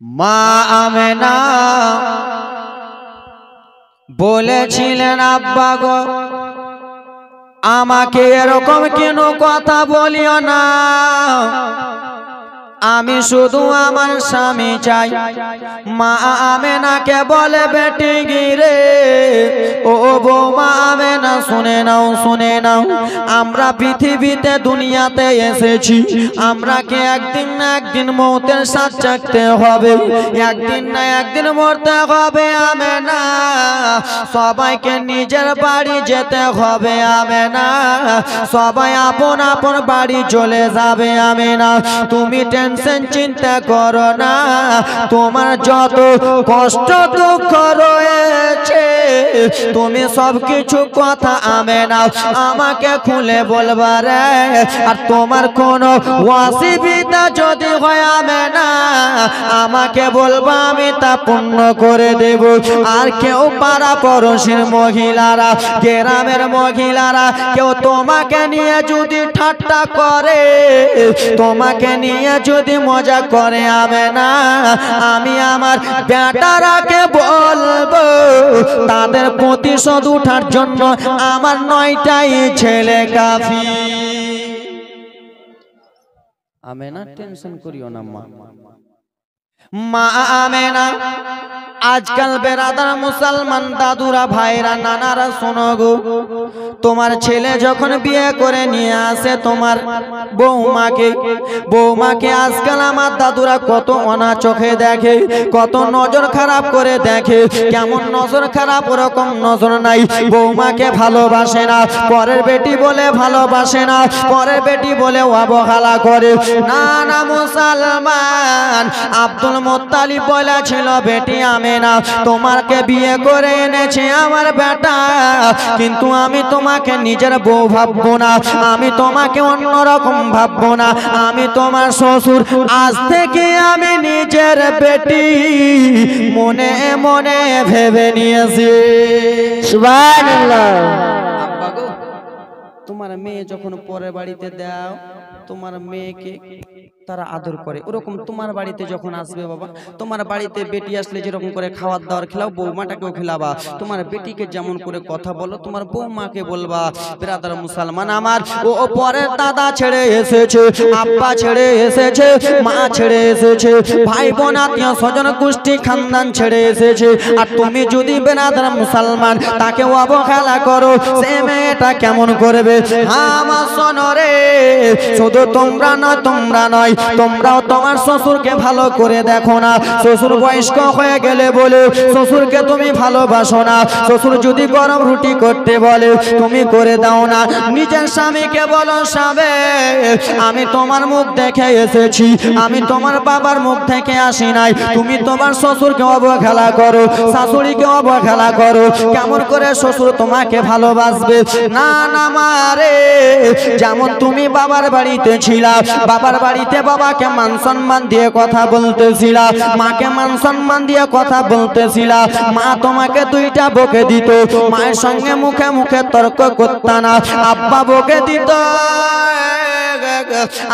মা আমেনা বলেছিলেন, আব্বা গো আমাকে এরকম কেন কথা বলিও না, আমি শুধু আমার স্বামী চাই। মা আমেনাকে বলে, বেটি গিরে ও বৌমা আমেনা, শুনে নাও শুনে নাও, আমরা পৃথিবীতে দুনিয়াতে এসেছি, আমরাকে একদিন না একদিন মৌতের সাথ চাকতে হবে, একদিন না একদিন মরতে হবে আমেনা, সবাইকে নিজের বাড়ি যেতে হবে আমেনা, সবাই আপন আপন বাড়ি চলে যাবে আমেনা, তুমি টেনশন চিন্তা করো না, তোমার যত কষ্ট দুঃখ রয়েছে তুমি সব কিছু কথা আমেনা আমাকে খুলে বলবা রে, আর তোমার কোনো অসুবিধা যদি হয় আমেনা আমাকে বলবা, আমি তা পূর্ণ করে দেব। আর কেউ পাড়া পড়োশির মহিলারা, গ্রামের মহিলারা কেউ তোমাকে নিয়ে যদি ঠাট্টা করে, তোমাকে নিয়ে যদি মজা করে আমেনা, আমি আমার বেটারাকে বলবো তাদের প্রতিশোধ উঠার জন্য আমার 9টাই ছেলে কাফি। আমেনা টেনশন করিও না মা। মা আমেনা আজকাল বেরাদার মুসলমান দাদুরা ভাইরা নানারা শোনো গো, তোমার ছেলে যখন বিয়ে করে নিয়ে আসে তোমার বৌমাকে আজকাল আমার দাদুরা কত অনা চোখে দেখে, কত নজর খারাপ করে দেখে, কেমন নজর খারাপ ওরকম নজর নাই, বৌমাকে ভালোবাসে না, পরের বেটি বলে ভালোবাসে না, পরের বেটি বলে অবহেলা করে। না না মুসলমান, আব্দুল মুত্তালিব বলেছিল, বেটি আমেনা তোমাকে বিয়ে করে এনেছে আমার বেটা, কিন্তু আমি তোমাকে নিজের বউ ভাববো না, আমি তোমাকে অন্যরকম ভাববো না, আমি তোমার শ্বশুর, আজ থেকে আমি নিজের বেটি মনে মনে ভেবে নিয়েছি। সুবহানাল্লাহ। আব্বা গো, তোমার মেয়ে যখন পরের বাড়িতে দাও, তোমার মেয়েকে তারা আদর করে, ওরকম তোমার বাড়িতে যখন আসবে বাবা, তোমার বাড়িতে বেটি আসলে যেরকম করে খাওয়ার দাওয়ার খেলাও, বৌমাটাকেও খেলাবা, তোমার বেটিকে যেমন করে কথা বলো তোমার বৌমাকে বলবা। ব্রাদার মুসলমান আমার, ও পরের দাদা ছেড়ে এসেছে, আব্বা ছেড়ে এসেছে, মা ছেড়ে এসেছে, ভাই বোন আত্মীয় স্বজন গোষ্ঠী খানদান ছেড়ে এসেছে, আর তুমি যদি ব্রাদার মুসলমান তাকে অবহেলা করো, সে মেয়েটা কেমন করবে? আমার শোনো রে, শুধু তোমরা নয়, তোমরাও তোমার শ্বশুরকে ভালো করে দেখো না, শ্বশুর বয়স্ক হয়ে গেলে বলে শ্বশুরকে তুমি ভালোবাসো না, শ্বশুর যদি গরম রুটি করতে বলে তুমি করে দাও না, নিজের স্বামীকে বলো, স্বামী আমি তোমার মুখ দেখে এসেছি, আমি তোমার বাবার মুখ থেকে আসি নাই, তুমি তোমার শ্বশুরকে অবহেলা করো, শাশুড়িকে অবহেলা করো, কেমন করে শ্বশুর তোমাকে ভালোবাসবে? না না মারে, যেমন তুমি বাবার বাড়িতে ছিলা, বাবার বাড়িতে বাবাকে মান সম্মান দিয়ে কথা বলতেছিলা, মাকে মান সম্মান দিয়ে কথা বলতেছিলা, মা তোমাকে 2টা বকে দিত, মায়ের সঙ্গে মুখে মুখে তর্ক করতে না, আব্বা বকে দিত,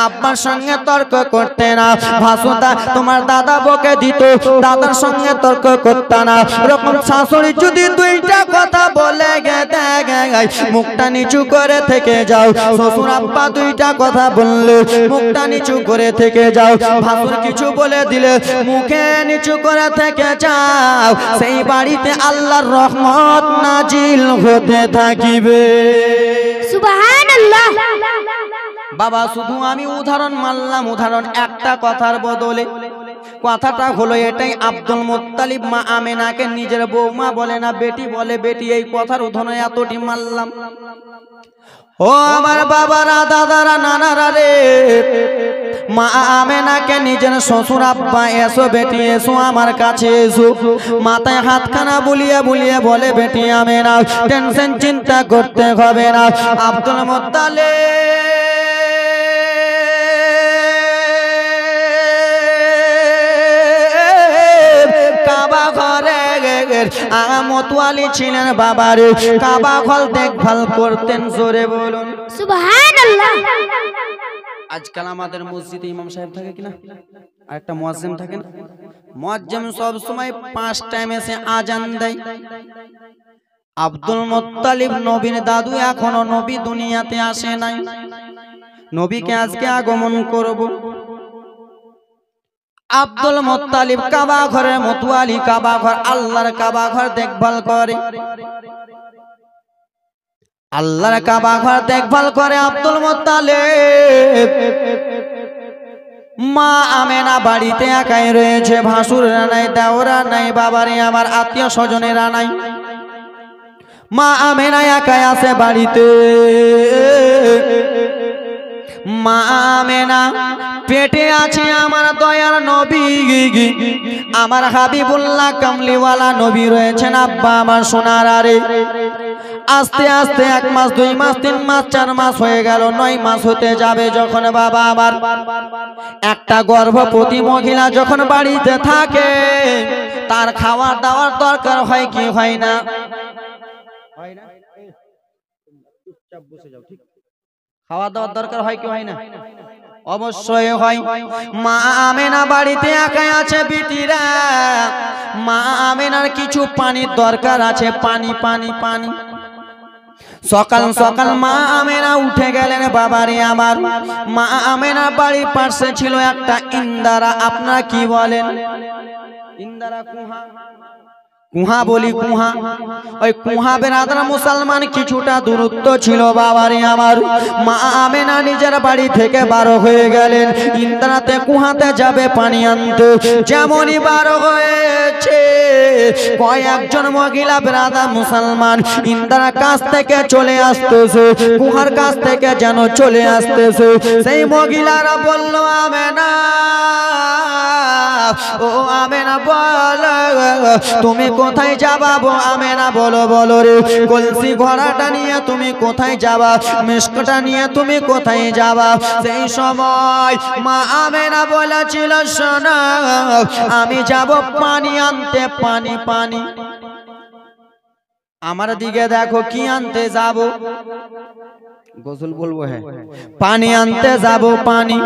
আব্বার সঙ্গে তর্ক করতে না, ভাসুদা তোমার দাদা বকে দিত, দাদার সঙ্গে তর্ক করতে না, এরকম শাশুড়ি যদি 2টা কথা বলে মুখটা নিচু করে থেকে যাও, শ্বশুর আব্বা 2টা কথা বললে মুখটা নিচু করে থেকে যাও, ভাসুর কিছু বলে দিলে মুখে নিচু করে থেকে যাও, সেই বাড়িতে আল্লাহর রহমত নাজিল হতে থাকিবে। সুবহানাল্লাহ। বাবা শুধু আমি উদাহরণ মানলাম, উদাহরণ একটা কথার বদলে, কথাটা হলো এটাই, আব্দুল মুত্তালিব মা আমেনাকে নিজের বৌমা বলে না, বেটি বলে, বেটি, এই কথার উদাহরণ এতটি মানলাম। ও আমার বাবারা, দাদারা, নানারা রে, মা আমেনাকে নিজের শ্বশুর আব্বা, এসো বেটি এসো আমার কাছে এসো, মাথায় হাতখানা বুলিয়ে বুলিয়ে বলে, বেটি আমেনা টেনশন চিন্তা করতে হবে না, আব্দুল মুত্তালিব কাবা ঘরে মতোয়ালি ছিলেন, বাবারে কাবা ঘর দেখভাল করতেন, জোরে বলুন সুবহানাল্লাহ। আজকাল আমাদের মসজিদে ইমাম সাহেব থাকে কিনা, আর একটা মুয়াজ্জিম থাকে না? মুয়াজ্জিম সব সময় 5 টাইম এসে আজান দেয়। আব্দুল মুত্তালিব নবীর দাদু, এখনো নবী দুনিয়াতে আসে নাই। নবীকে আজকে আগমন করব। আব্দুল মুত্তালিব কাবা ঘরের মতোয়ালি, কাবা ঘর, আল্লাহর কাবা ঘর দেখভাল করে। আল্লাহর কাবা ঘর দেখভাল করে আব্দুল মুত্তালিব। মা আমেনা বাড়িতে একাই রয়েছে, ভাসুররা নাই, দেওরা নাই, বাবারে আমার আত্মীয় স্বজনেরা নাই। মা আমেনা একাই আছে বাড়িতে। মা আমেনা পেটে আছে আমার দয়ার নবী, আমার হাবিবুল্লাহ কামলিওয়ালা নবী রয়েছেন। আব্বা আমার সোনার আরে আস্তে আস্তে 1 মাস 2 মাস 3 মাস 4 মাস হয়ে গেল, 9 মাস হতে যাবে যখন বাবা আমার একটা গর্ভবতী মহিলা যখন বাড়িতে থাকে, তার খাওয়া দাওয়ার দরকার হয় কি হয় না? চুপচাপ বসে যাও, ঠিক? খাওয়া দাওয়ার দরকার হয় কি হয় না? অবশ্যই হয়। মা আমেনা বাড়িতে একাই আছে বিটিরা। মা আমেনার কিছু পানির দরকার আছে, পানি পানি পানি। সকাল সকাল মা আমেনা উঠে গেলেন বাবারে আমার। মা আমেনা বাড়ির পাশে ছিল একটা ইন্দারা। আপনারা কি বলেন? ইন্দারা, কুহা, কুহা বলি, কুহা। ওই কুহা বেরাদার মুসলমান কিছুটা দূরত্ব ছিল বাবারে আমার। মা আমেনা নিজের বাড়ি থেকে বারো হয়ে গেলেন, ইন্দারাতে কুহাতে যাবে পানি আনতে। যেমনই বারো হয়েছে, কয়েকজন মহিলা বেরাদার মুসলমান ইন্দারা কাছ থেকে চলে আসতেছে, কুহার কাছ থেকে যেন চলে আসতেছে। সেই মহিলারা বলল, আমেনা, ও আমেনা বল, তুমি কোথায় যাবা? আমেনা বলো বলো রে, কলসি ঘোড়াটা নিয়ে তুমি কোথায় যাবা? মিষ্কটা নিয়ে তুমি কোথায় যাবা? সেই সময় মা আমেনা বলেছিল, শোনো, আমি যাব পানি আনতে, পানি পানি। আমার দিকে দেখো, কি আনতে যাব? গোসল বলবো, হ্যাঁ, পানি আনতে যাব, পানি।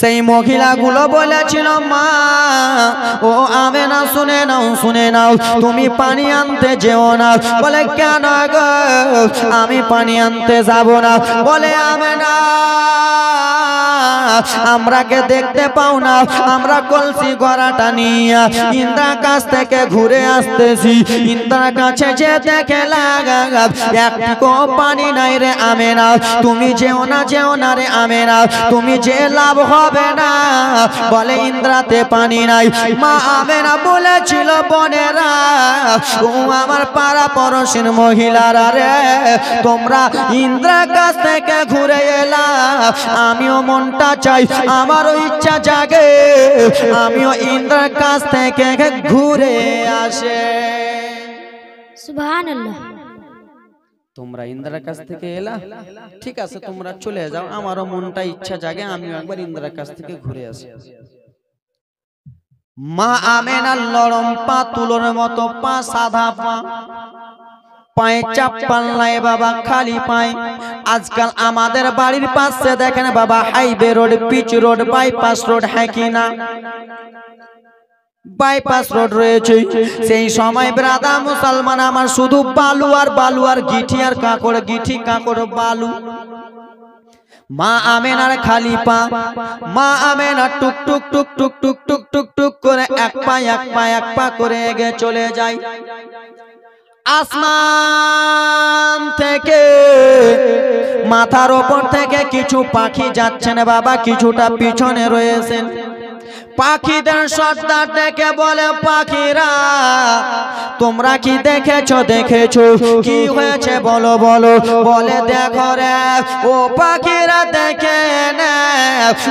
সেই মহিলাগুলো বলেছিল, মা ও আমেনা শুনে নাও, শুনে নাও, তুমি পানি আনতে যেও না। বলে, কেন গো? আমি পানি আনতে যাব না। বলে, আমেনা, আমরাকে দেখতে পাও না? আমরা কলসি গড়াটা নিয়ে ইন্দ্রার কাছ থেকে ঘুরে আসতেছি। ইন্দ্রার কাছে যে দেখে লাগা একটু পানি নাই রে আমেনা, তুমি যেও না, যেও না রে আমেনা, তুমি যে লাভ হবে না। বলে, ইন্দ্রাতে পানি নাই। মা আমেনা বলেছিল, বোনেরা, ও আমার পাড়া পড়োশির মহিলারা রে, তোমরা ইন্দ্রার কাছ থেকে ঘুরে এলা, আমিও মনটা চাই, আমারও ইচ্ছা জাগে, আমিও ইন্দ্রার কাছ থেকে ঘুরে আসে। সুবহানাল্লাহ। তোমরা ইন্দ্রার কাছ থেকে এলা, ঠিক আছে, তোমরা চলে যাও, আমারও মনটা ইচ্ছা জাগে, আমিও একবার ইন্দ্রার কাছ থেকে ঘুরে আসি। মা আমেনার নরম পা, তুলোর মতো পা, সাদা পা, পায়ে চাপ্পাল নাই বাবা, খালি পায়ে। আজকাল আমাদের বাড়ির পাশে দেখেন বাবা, highway road, pitch road, bypass road, হ্যাঁ কি না? বাইপাস রোড রয়েছে। সেই সময় ব্রাদা মুসলমান আমার শুধু বালু আর বালু আর গিঠি আর কাঁকড়, গিঠি কাঁকড় বালু। মা আমেনার খালি পা, মা আমেনা টুক টুক টুক টুক টুক টুক টুক টুক করে এক পা এক পা এক পা করে এগিয়ে চলে যায়। আসমান থেকে, মাথার ওপর থেকে কিছু পাখি যাচ্ছেন বাবা, কিছুটা পিছনে রয়েছেন। পাখিদের সর্দার দেখে বলে, পাখিরা তোমরা কি দেখেছো? দেখেছো? কি হয়েছে বলো বলো। বলে, দেখো রে ও পাখিরা, দেখে না,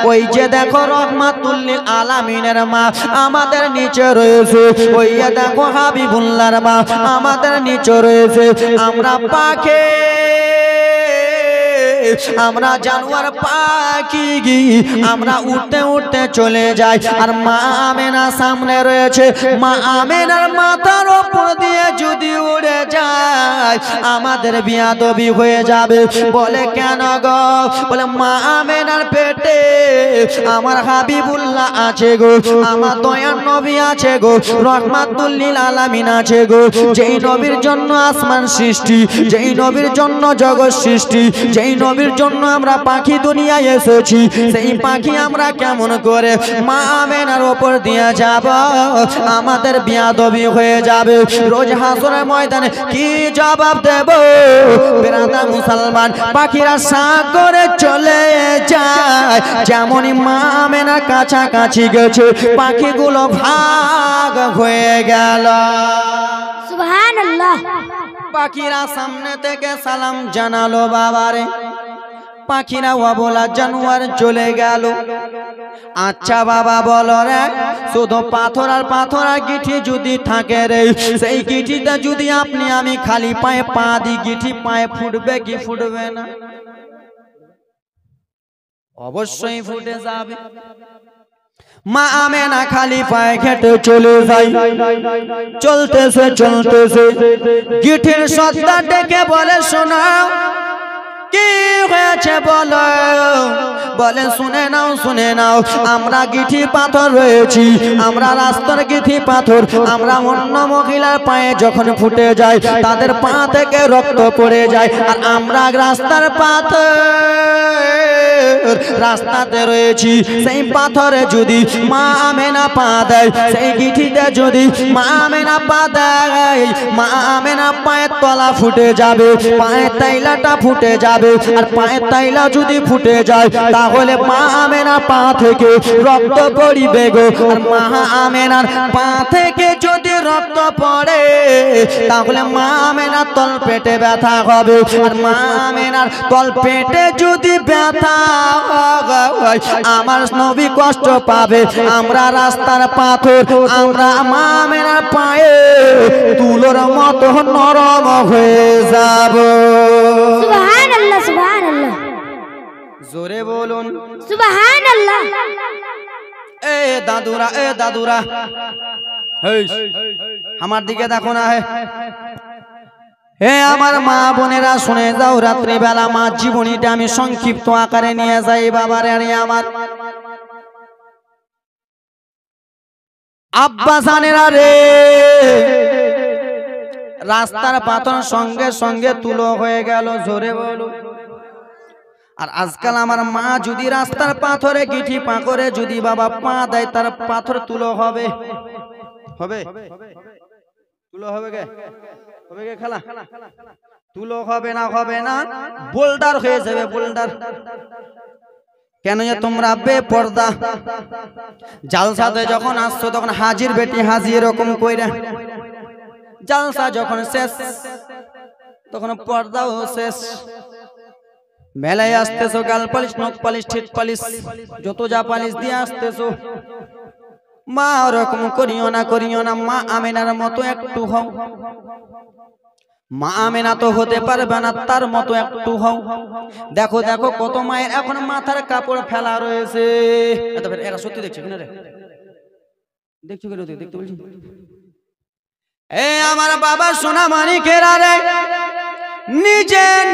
ওই যে দেখো রহমাতুল লিল আলামিনের মা আমাদের নিচে রয়েছে, ওই দেখো হাবিবুল্লাহর মা আমাদের নিচে রয়েছে। আমরা পাখি আমরা জানোয়ার পাখি আমরা উঠতে উঠতে চলে যাই আর মা আমেনা সামনে রয়েছে মা আমেনার মাথার উপর দিয়ে যদি উড়ে যায় আমাদের বিয়াদবি হয়ে যাবে বলে কেন গো বলে মা আমেনার পেটে আমার হাবিবুল্লাহ আছে গো আমার দয়ার নবী আছে গো রহমাতুল লিল আলামিন আছে গো যেই নবীর জন্য আসমান সৃষ্টি যেই নবীর জন্য জগৎ সৃষ্টি যেই নবীর জন্য আমরা পাখি দুনিয়ায় এসেছি সেই পাখি আমরা কেমন করে মা আমেনার উপর দিয়ে যাব আমাদের বিয়াদবি হয়ে যাবে রোজ হাসরের ময়দানে কি জবাব দেব বেরাদা মুসলমান পাখিরা সাগরে চলে যায় যেমনই মা আমেনার কাছাকাছি গেছে পাখিগুলো ভাগ হয়ে গেল সুবহানাল্লাহ পাখিরা সামনে থেকে সালাম জানালো বাবারে পাখিরা অবলা জানোয়ার চলে গেল আচ্ছা বাবা বলো রে শুধু পাথর আর গিঠি যদি থাকে রে সেই গিঠিটা যদি আপনি আমি খালি পায়ে পা দিই গিঠি পায়ে ফুটবে কি ফুটবে না অবশ্যই ফুটে যাবে মা আমেনা খালি পায়ে হেঁটে চলে যায় চলতেছে গিঠির সত্তা ডেকে বলে শোনাও কি হয়েছে বলো বলে শুনে নাও আমরা গিঠি পাথর রয়েছি আমরা রাস্তার গিঠি পাথর আমরা অন্য মহিলার পায়ে যখন ফুটে যায় তাদের পা থেকে রক্ত পড়ে যায় আর আমরা রাস্তার পাথর রাস্তাতে রয়েছি সেই পাথরে যদি মা আমেনা পা দেয় সেই গিঠিতে যদি মা আমেনা পা দেয় মা আমেনা পায়ের তলা ফুটে যাবে পায়ের তাইলাটা ফুটে যাবে আর পায়ের তাইলা যদি ফুটে যায় তাহলে মা আমেনার পা থেকে রক্ত পড়িবে গো আর মা আমেনার পা থেকে যদি রক্ত পড়ে তাহলে মা আমেনার তল পেটে ব্যথা হবে আর মা আমেনার তল পেটে যদি ব্যথা হয় আমার নবী কষ্ট পাবে আমরা রাস্তার পাথর আমরা মা আমেনার পায়ে তুলোর মতো নরম হয়ে যাব সুবহানাল্লাহ সুবহানাল্লাহ জোরে বলুন সুবহানাল্লাহ এ দাদুরা আমার দিকে দেখো না হে আমার মা বোনেরা শুনে যাও রাত্রিবেলা মা জীবনীটা আমি সংক্ষিপ্ত আকারে নিয়ে যাই বাবারে আরে আমার আব্বা জানেরা রে রাস্তার পাথর সঙ্গে সঙ্গে তুলো হয়ে গেল জোরে বলো আর আজকাল আমার মা যদি রাস্তার পাথরে গিঠি পা করে যদি বাবা পা দেয় তার পাথর তুলো হবে তুলো হবে গে খেলা তুলো হবে না বোল্ডার হয়ে যাবে বোল্ডার কেন যে তোমরা বেপর্দা জালসাতে যখন আসছো তখন হাজির বেটি হাজি এরকম কইরা জালসা যখন শেষ তখন পর্দাও শেষ মেলায় আসতেছো গাল পালিশ নখ পালিশ ঠেট পালিশ যত যা পালিশ দিয়ে আসতেছো মা ওরকম করিও না মা আমেনার মতো একটু হও মা আমেনা তো হতে পারবে না তার মতো একটু হও দেখো কত মায়ের এখন মাথার কাপড় ফেলা রয়েছে এরা সত্যি দেখছে কিনা রে দেখছো কেন দেখতে বলছি এ আমার বাবা সোনা মানিকেরা রে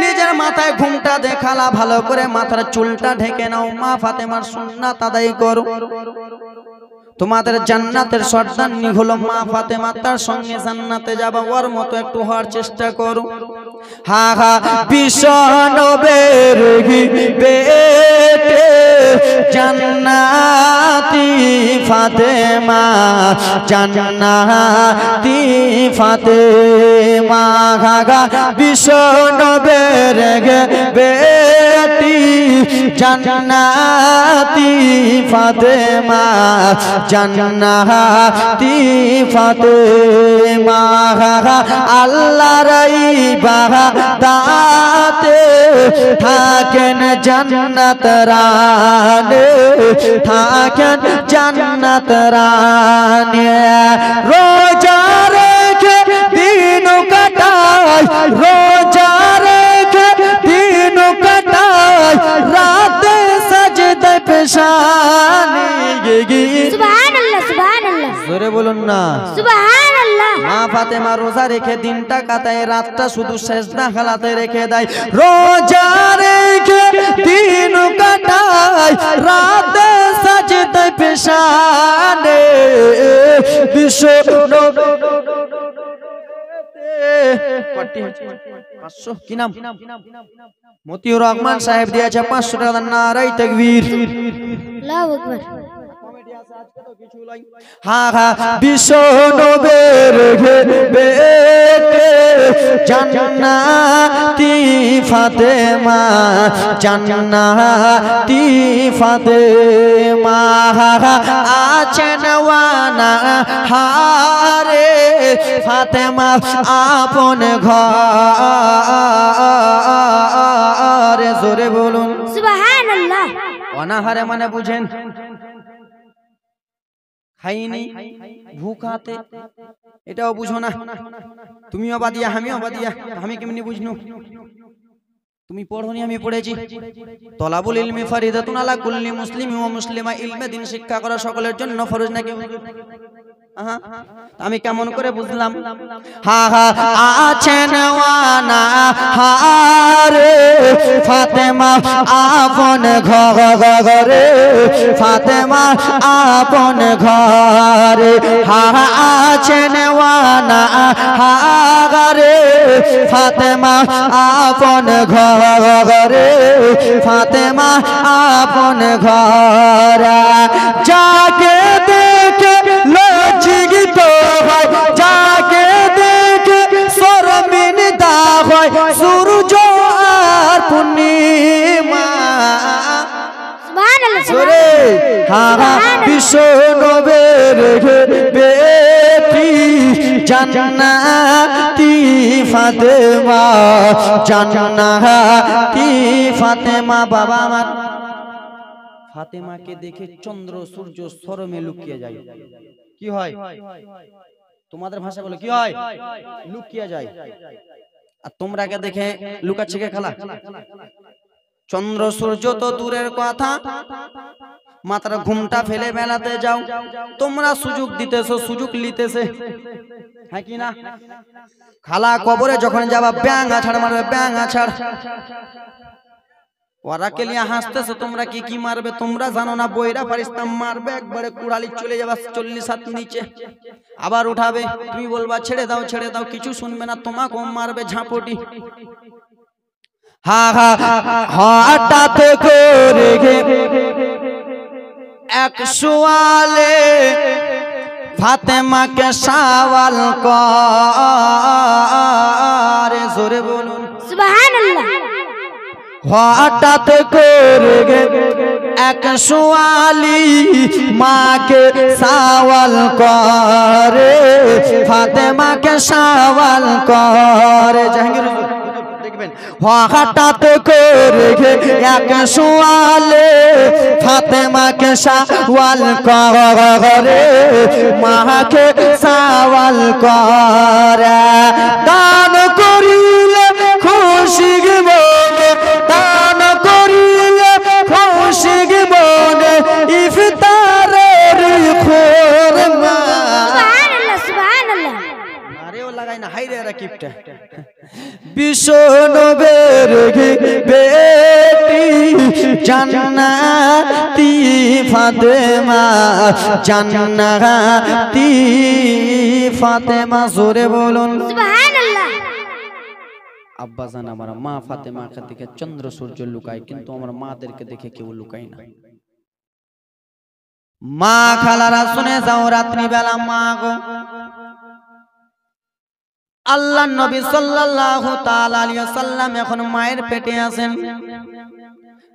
নিজের মাথায় ঘুমটা দেখালা ভালো করে মাথার চুলটা ঢেকে নাও মা ফাতেমার সুন্নাত আদায় করো তোমাদের জান্নাতের সর্দারনি হলো মা ফাতেমা তার সঙ্গে জান্নাতে যাবা ওর মতো একটু হওয়ার চেষ্টা করো হা বিশ্ব নবীর বেটে জান্নাতি ফাতেমা হা বিশ্ব নবীর বেটি জান্নাতি ফাতেমা জান্নাতি ফাতেমা আল্লাহর ইবাদতে থাকেন জান্নাত রানে থাকেন জান্নাত রানে রোজা রেখে দিন কাটায় রোজা রেখে দিন কাটায় পেশানি সুবহানাল্লাহ সুবহানাল্লাহ জোরে বলুন না সুবহানাল্লাহ মা ফাতেমা রোজা রেখে দিনটা কাটায় রাতটা শুধু সেজদা খালাতে রেখে দেয় রোজা রেখে দিন কাটায় রাতে সাজদায় পেশানে বিশ্ব কি নাম মতিউর রহমান সাহেব দিয়েছে 500 টাকা নারাই তাকবীর আল্লাহু আকবার হা হা বিশ্ব নবের বেটে জান্নাতি ফাতেমা জান্নাতি ফাতেমা আছেন ওয়ানা হারে ফাতেমা আপন ঘরে জোরে বলুন সুবহানাল্লাহ অনাহারে মানে বুঝেন খাইনি ভুখাতে এটাও বুঝো না তুমিও বাদিয়া আমিও বাদিয়া আমি কেমনি বুঝনু তুমি পড়োনি আমি পড়েছি তলাবুল ইলমি ফারিদাতুন আলা কুল্লি মুসলিম ওয়া মুসলিমা ইলমে দিন শিক্ষা করা সকলের জন্য ফরজ নাকি আমি কেমন করে বুঝলাম হা হা আছেন ওয়ানা হারে ফাতেমা আপন ঘরে ফাতেমা আপন ঘরে হা আছেন ওয়ানা হারে ফাতেমা আপন ঘরে ফাতেমা আপন ঘরে যাকে দেখে লজ্জিত হয় যাকে দেখে শর্মিন্দা হয় সূর্য আর পূর্ণিমা সুবহানাল্লাহ জোরে হা বিশ্ব নবের বেটি জান্নাতি ফাতেমা জান্নাতি ফাতেমা বাবা আমার ফাতেমাকে দেখে চন্দ্র সূর্য শরমে লুকিয়ে যায় কি হয় তোমাদের ভাষা বলে কি হয় লুকিয়ে যায় আর তোমরাকে দেখে লুকাচ্ছে কে খালা চন্দ্র সূর্য তো দূরের কথা মাত্র ঘুমটা ফেলে মেলাতে যাও তোমরা সুযোগ দিতেছো সুযোগ লিতেছে হ্যাঁ কি না খালা কবরে যখন যাবা ব্যাং আছাড় মারবে ব্যাং আছাড় ওরা কে লিয়ে হাসতেছো তোমরা কি মারবে তোমরা জানো না বইরা ফারিস্তা মারবে একবারে কুড়ালি চলে যাবা 40 হাত নিচে আবার উঠাবে তুমি বলবা ছেড়ে দাও কিছু শুনবে না তোমাকেও মারবে ঝাঁপটি হা হা হঠাৎ করে এক সওয়ালে ফাতেমাকে সওয়াল করে জোরে বলুন সুবহানাল্লাহ হঠাৎ করে এক সওয়ালি মাকে সওয়াল করে ফাতেমাকে সওয়াল করে জাহাঙ্গীর দেখবেন হঠাৎ করে এক সওয়ালে ফাতেমাকে সওয়াল করে মাকে সওয়াল করে দান করিলে খুশি মনে দান করিলে খুশি মনে ইফতারের খুরমা সুবহানাল্লাহ সুবহানাল্লাহ আরেও লাগাই না হাইরে রাকিবটা বিশ্ব নবের বেটি জান্নাতি ফাতেমা জান্নাতি ফাতেমা জোরে বলুন সুবহানাল্লাহ আব্বা জান আমার মা ফাতেমাকে দেখে চন্দ্র সূর্য লুকায় কিন্তু আমার মাদেরকে দেখে কেউ লুকায় না মা খালারা শুনে যাও রাত্রি বেলা মা গো আল্লাহ নবী সাল্লাল্লাহু তাআলা আলাইহি ওয়াসাল্লাম এখন মায়ের পেটে আছেন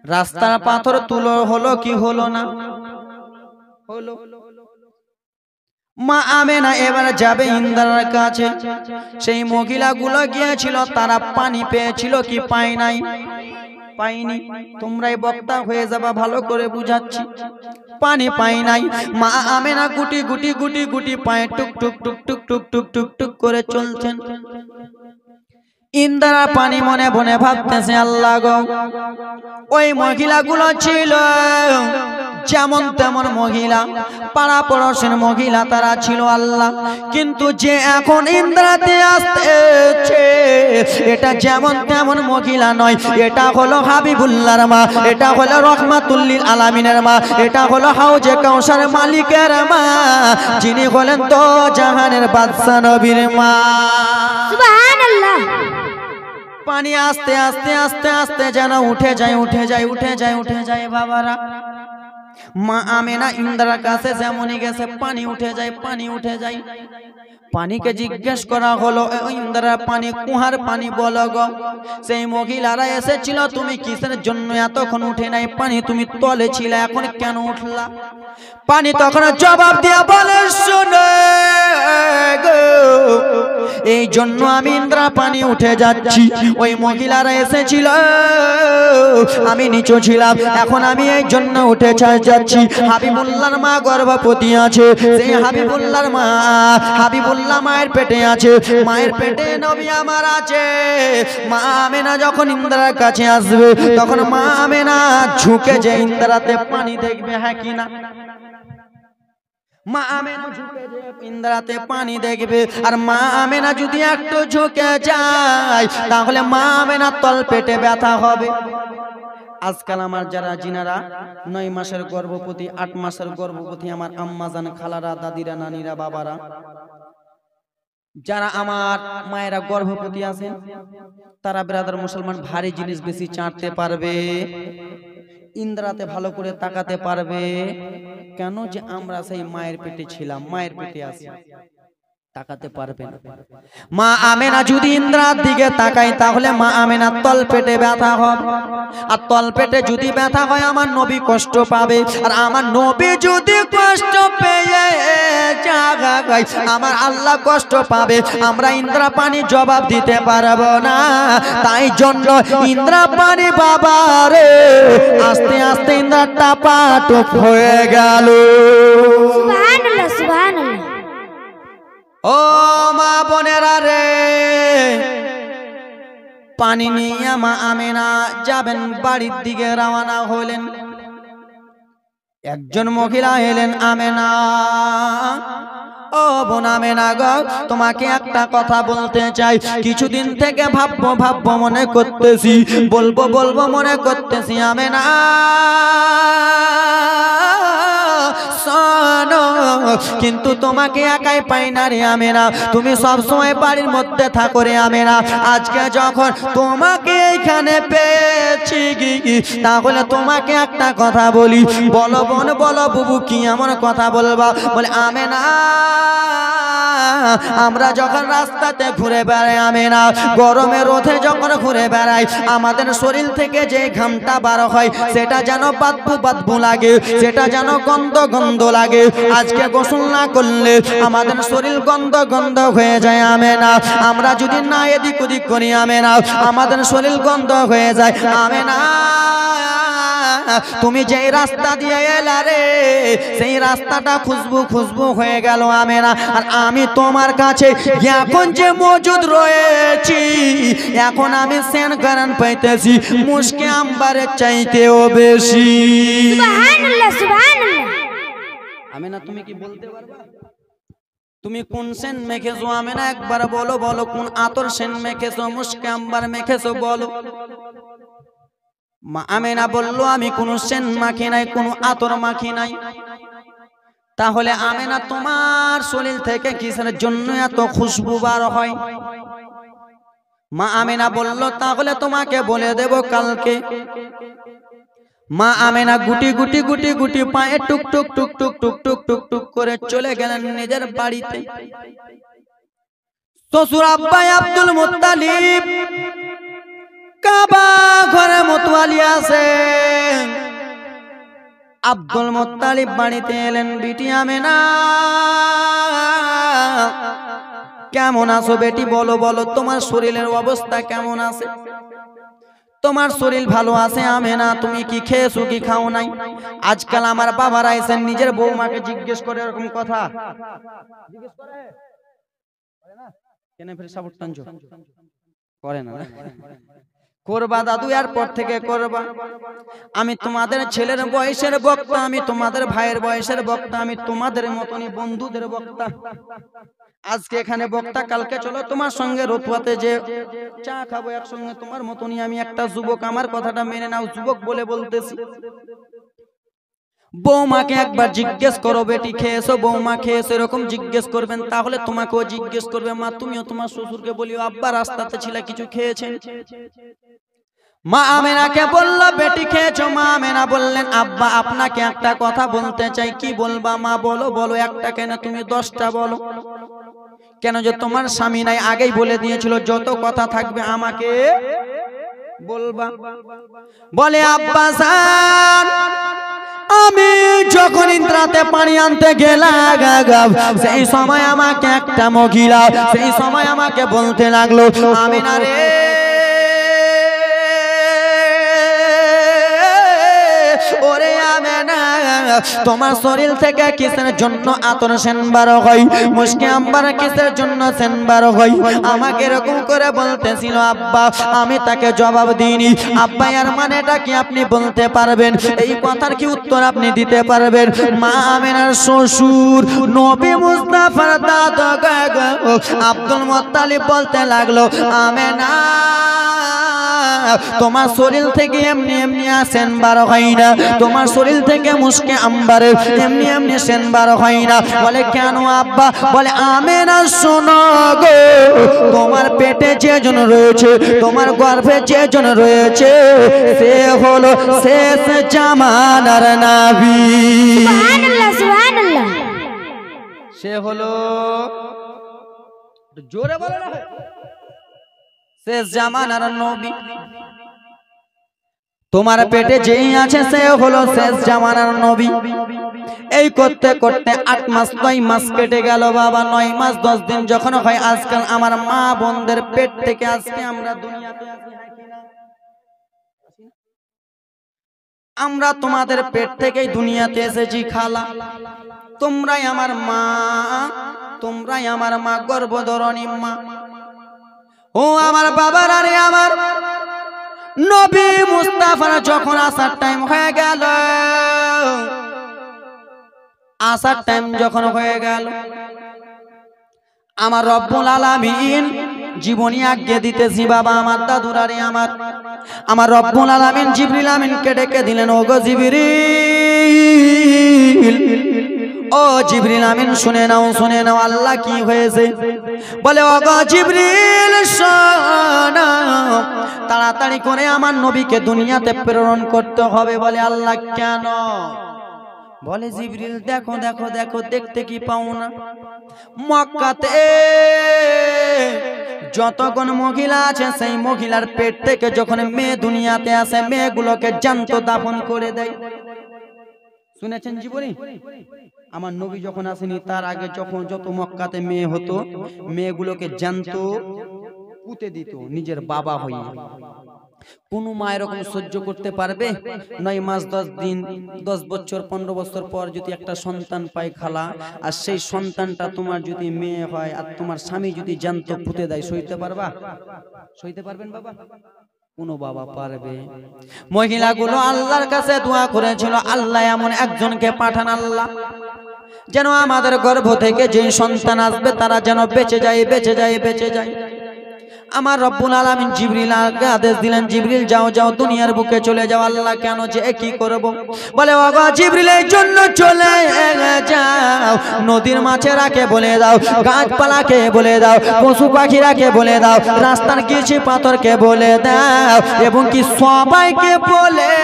রাস্তার পাথর তুলো হলো কি হলো না হলো মা আমেনা এবার যাবে ইন্দ্রার কাছে সেই মহিলাগুলো গিয়েছিল তারা পানি পেয়েছিল কি পায় নাই পাইনি তোমরাই বক্তা হয়ে যাবা ভালো করে বুঝাচ্ছি পানি পাই নাই মা আমেনা গুটি গুটি গুটি গুটি পায়ে টুক টুক টুক টুক টুক টুক টুক টুক করে চলছেন ইন্দ্রা পানি মনে মনে ভাবতেছে আল্লাহ গো, ওই মহিলাগুলো ছিল যেমন তেমন মহিলা, পাড়া পড়োশির মহিলা তারা ছিল আল্লাহ, কিন্তু যে এখন ইন্দ্রাতে আসতেছে এটা যেমন তেমন মহিলা নয়, এটা হলো হাবিবুল্লাহর মা, এটা হলো রহমাতুল লিল আলামিনের মা, এটা হলো হাউজে কাউসার মালিকের মা, যিনি হলেন তো জাহানের বাদশা নবীর মা। সুবহানাল্লাহ। পানি আস্তে আস্তে আস্তে আস্তে যেন উঠে যায় উঠে যায় উঠে যায় উঠে যায় বাবারা। মা আমেনা ইন্দ্রার কাছে যেমনই গেছে পানি উঠে যায় পানি উঠে যায়। পানিকে জিজ্ঞেস করা হলো, ইন্দ্রার পানি কুহার পানি বলো গো। সেই মহিলারা এসেছিল, তুমি কিসের জন্য এতক্ষণ উঠে নাই পানি, তুমি তলে ছিলে এখন কেন উঠলা? পানি তখন জবাব দিয়া বলে, শুনে গো এই জন্য আমি ইন্দ্রা পানি উঠে যাচ্ছি, ওই মহিলারা এসেছিল আমি নিচু ছিলাম, এখন আমি এই জন্য উঠে যাচ্ছি। হাবিবুল্লাহর মা গর্ভবতী আছে, সেই হাবিবুল্লাহর মা হাবিবুল্লাহ মায়ের পেটে আছে, মায়ের পেটে নবী আমার আছে। মা আমেনা যখন ইন্দ্রার কাছে আসবে তখন মা আমেনা ঝুঁকে যে ইন্দ্রাতে পানি দেখবে, হ্যাঁ কিনা? মা আমেনা ঝুঁকে যে ইন্দ্রাতে পানি দেখবে, আর মা আমেনা যদি একটু ঝুঁকে যায় তাহলে মা আমেনার তল পেটে ব্যথা হবে। আজকাল আমার যারা জিনারা 9 মাসের গর্ভবতী, 8 মাসের গর্ভবতী আমার আম্মাজান, খালারা, দাদিরা, নানিরা, বাবারা, যারা আমার মায়েরা গর্ভবতী আছেন তারা ব্রাদার মুসলমান ভারী জিনিস বেশি চাটতে পারবে, ইন্দ্রাতে ভালো করে তাকাতে পারবে। কেন? যে আমরা সেই মায়ের পেটে ছিলাম, মায়ের পেটে আছি, তাকাতে পারবে না। মা আমেনা যদি ইন্দ্রার দিকে তাকায় তাহলে মা আমেনার তল পেটে ব্যথা হবে, আর তল পেটে যদি ব্যথা হয় আমার নবী কষ্ট পাবে, আর আমার নবী যদি কষ্ট পেয়ে যায় আমার আল্লাহ কষ্ট পাবে। আমরা ইন্দ্রা পানি জবাব দিতে পারবো না, তাই জন্য ইন্দ্রা পানি বাবা রে আস্তে আস্তে ইন্দ্রা টাপাটুপ হয়ে গেল। সুবহানাল্লাহ সুবহানাল্লাহ। ও মা বোনেরা রে, পানি নিয়ে মা আমেনা যাবেন বাড়ির দিকে রওনা হলেন। একজন মহিলা এলেন, আমেনা ও বোন আমেনা গো, তোমাকে একটা কথা বলতে চাই, কিছুদিন থেকে ভাববো মনে করতেছি, বলবো বলবো মনে করতেছি। আমেনা শোনো, কিন্তু তোমাকে একাই পাই না রে আমেনা, তুমি সব সময় বাড়ির মধ্যে থাকো রে আমেনা। আজকে যখন তোমাকে এইখানে পেয়েছি তাহলে তোমাকে একটা কথা বলি। বলো বোন বলো বুবু, কি এমন কথা বলবা? বলে আমেনা আমরা যখন রাস্তাতে ঘুরে বেড়াই আমেনা, গরমে রোদে যখন ঘুরে বেড়াই আমাদের শরীর থেকে যে ঘামটা বার হয় সেটা যেন বাদবু লাগে, সেটা যেন গন্ধ লাগে। আজকে গোসল না করলে আমাদের শরীর গন্ধ হয়ে যায় আমেনা। আমরা যদি না এদিক ওদিক করি আমেনা আমাদের শরীর গন্ধ হয়ে যায় আমেনা। তুমি যেই রাস্তা দিয়ে এলা রে সেই রাস্তাটা খুশবু হয়ে গেল আমেনা। আর আমি তোমার কাছে এখন যে মজুদ রয়েছি, এখন আমি সেন কারণ পাইতেছি মুশকে আম্বারের চাইতেও বেশি। সুবহানাল্লাহ সুবহানাল্লাহ। আমেনা তুমি কি বলতে পারবা? তুমি কোন সেন মেখেছো আমেনা? একবার বলো, বলো কোন আতর সেন মেখেছো, মুশকে আম্বার মেখেছো বলো। মা আমেনা বললো আমি কোনো সেন মাখি নাই, কোনো আতর মাখি নাই। তাহলে আমেনা তোমার শরীর থেকে কিসের জন্য এত খুশবু বার হয়? মা আমেনা বলল তাহলে তোমাকে বলে দেব কালকে। মা আমেনা গুটি পায়ে টুক টুক করে চলে গেলেন নিজের বাড়িতে। শ্বশুর আব্বাই আব্দুল মুত্তালিব কাবা ঘরে মতোয়ালি আছে। আব্দুল মুত্তালিব বাড়িতে এলেন, বিটি আমেনা কেমন আছো বেটি? বলো বলো তোমার শরীরের অবস্থা কেমন আছে? তোমার শরীর ভালো আছে আমেনা? তুমি কি খেয়েছো কি খাও নাই? আজকাল আমার বাবারা এসে নিজের বৌমাকে জিজ্ঞেস করে এরকম কথা জিজ্ঞেস করে কেন ফির সাবুত টানছো? করে না করবা দাদু, এরপর থেকে করবা। আমি তোমাদের ছেলের বয়সের বক্তা, আমি তোমাদের ভাইয়ের বয়সের বক্তা, আমি তোমাদের মতনই বন্ধুদের বক্তা। আজকে এখানে বক্তা, কালকে চলো তোমার সঙ্গে রতুয়াতে যে চা খাবো একসঙ্গে, তোমার মতনই আমি একটা যুবক। আমার কথাটা মেনে নাও, যুবক বলে বলতেছি। বৌমাকে একবার জিজ্ঞেস করো, বেটি খেয়েছো, বৌমা খেয়েছো, এরকম জিজ্ঞেস করবেন, তাহলে তোমাকেও জিজ্ঞেস করবে। মা তুমিও তোমার শ্বশুরকে বলিও, আব্বা রাস্তাতে ছিল কিছু খেয়েছেন? মা আমেনাকে বললো, বেটি খেয়েছো? মা আমেনা বললেন, আব্বা আপনাকে একটা কথা বলতে চাই। কি বলবা মা? বলো। বলো। একটা কেন, তুমি 10টা বলো। কেন? যে তোমার স্বামী নাই, আগেই বলে দিয়েছিল যত কথা থাকবে আমাকে বলবা। বলে, আব্বা জান, আমি যখন ইন্দ্রাতে পানি আনতে গেলাম, সেই সময় আমাকে একটা মহিলা, সেই সময় আমাকে বলতে লাগলো, আমেনা রে, ওরে আমেনা, তোমার শরীর থেকে কিসের জন্য আতর সেন বার হয়, মুশকে আম্বার কিসের জন্য সেন বার হয়, আমাকে এরকম করে বলতেছিল। আব্বা আমি তাকে জবাব দিইনি। আব্বা এর মানেটা কি আপনি বলতে পারবেন? এই কথার কি উত্তর আপনি দিতে পারবেন? মা আমেনার শ্বশুর নবী মুস্তাফার দাদা আব্দুল মুত্তালিব বলতে লাগলো, আমেনা তোমার শরীর থেকে এমনি এমনি সেন বার হয় না, তোমার শরীর থেকে মুশকে আম্বারের এমনি এমনি সেন বার হয় না। বলে, কেন আব্বা? বলে, আমেনা শোনো গো, তোমার পেটে যেজন রয়েছে, তোমার গর্ভে যেজন রয়েছে, সে হলো শেষ জামানার নবী। সুবহানাল্লাহ, সুবহানাল্লাহ। সে হলো, জোরে বলো না, শেষ জামানার নবী। তোমার পেটে যেই আছে সে হলো শেষ জামানার নবী। এই করতে করতে 8 মাস 9 মাস কেটে গেল বাবা। 9 মাস 10 দিন যখন হয়, আজকাল আমার মা বোনদের পেট থেকে আজকে আমরা দুনিয়াতে আসি, আমরা তোমাদের পেট থেকেই দুনিয়াতে এসেছি খালা। তোমরাই আমার মা, তোমরাই আমার মা, গর্ভধারণী মা। ও আমার বাবার, আরে আমার নবী মুস্তাফার যখন আসার টাইম হয়ে গেল, আসার টাইম যখন হয়ে গেল, আমার রব্বুল আলামিন জীবনী আজ্ঞে দিতেছি বাবা। আমার দাদুরারে আমার রব্বুল আলামিন জিবরিল আমিনকে ডেকে দিলেন, ওগো জিবরিল, ও জিবরিল আমিন শুনে নাও, শুনে নাও, আল্লাহ কি হয়েছে। বলে, ওগো জিবরিল শোনো, তাড়াতাড়ি করে আমার নবীকে দুনিয়াতে প্রেরণ করতে হবে। বলে, আল্লাহ কেন? বলে, জিবরিল দেখো দেখো দেখো, দেখতে কি পাও না? মক্কাতে যতক্ষণ মহিলা আছে, সেই মহিলার পেট থেকে যখন মেয়ে দুনিয়াতে আসে, মেয়েগুলোকে জ্যান্ত দাফন করে দেয়। শুনেছেন জীবনী? আমার নবী যখন আসেনি তার আগে যখন যত মক্কাতে মেয়ে হতো, মেয়েগুলোকে জ্যান্ত পুঁতে দিত নিজের বাবা হয়ে। কোন মা এরকম সহ্য করতে পারবে? 9 মাস 10 দিন 10 বছর 15 বছর পর যদি একটা সন্তান পায় খালা, আর সেই সন্তানটা তোমার যদি মেয়ে হয়, আর তোমার স্বামী যদি জ্যান্ত পুঁতে দেয়, সইতে পারবা? সইতে পারবেন বাবা? কোন বাবা পারবে? মহিলাগুলো আল্লাহর কাছে দোয়া করেছিল, আল্লাহ এমন একজনকে পাঠান আল্লাহ, যেন আমাদের গর্ভ থেকে যে সন্তান আসবে তারা যেন বেঁচে যায়, বেঁচে যায়, বেঁচে যায়। আমার রব্বুল আলামিন জিবরিলকে আদেশ দিলেন, জিবরিল যাও যাও, দুনিয়ার বুকে চলে যাও। আল্লাহ কেন? যে কি করব? বলে, ওগো জিবরিল, এই জন্য চলে যাও, নদীর মাছেরাকে বলে দাও, গাছপালাকে বলে দাও, পশু পাখিরাকে বলে দাও, রাস্তার কিছু পাথরকে বলে দাও, এবং কি সবাইকে বলে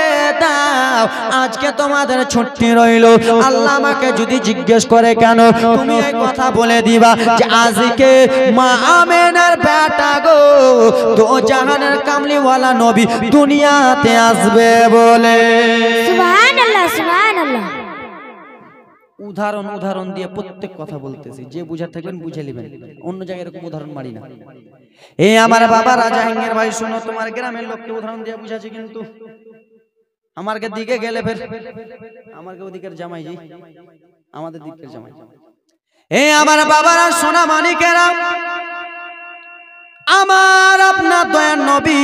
দাও আজকে তোমাদের ছুটি রইল। আল্লাহ আমাকে যদি জিজ্ঞেস করে কেন, তুমি এই কথা বলে দিবা যে আজকে মা আমেনার বেটা গো, তো জাহানের কামলিওয়ালা নবী দুনিয়াতে আসবে বলে। সুবহানাল্লাহ, সুবহানাল্লাহ। উদাহরণ দিয়ে প্রত্যেক কথা বলতেছি, যে বুঝার থাকবেন বুঝে নেবেন, অন্য জায়গায় এরকম উদাহরণ মারি না। এই আমার বাবা রাজা হিঙ্গের ভাই, শোনো, তোমার গ্রামের লোককে উদাহরণ দিয়ে বুঝাচ্ছি, কিন্তু আমার দিকে গেলে ফের আমার ওদিকের জামাই জি, আমাদের দিকের জামাই। এই আমার বাবারা, সোনা মানিকেরা, আমার আপনার দয়ার নবী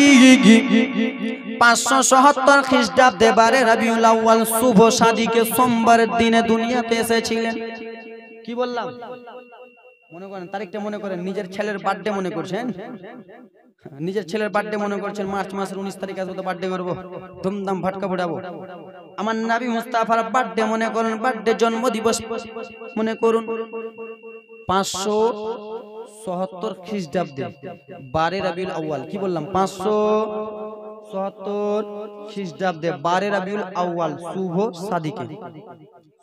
577 খ্রিস্টাব্দে 12 রবিউল আউয়াল শুভ সাদিকে সোমবারের দিনে দুনিয়াতে এসেছিলেন। কি বললাম? মনে করেন তারিখটা, মনে করেন নিজের ছেলের বার্থডে মনে করছেন, নিজের ছেলের বার্থডে মনে করছেন, মার্চ মাসের 19 তারিখ আসবে তো বার্থডে করবো, ধুমধাম ভাটকা ফোটাবো। আমার নবী মুস্তাফার বার্থডে মনে করুন, বার্থডে জন্ম দিবস মনে করুন 577 খ্রিস্টাব্দে 12 রবিউল আউয়াল। কি বললাম? 577 খ্রিস্টাব্দে 12 রবিউল আউয়াল শুভ সাদিকে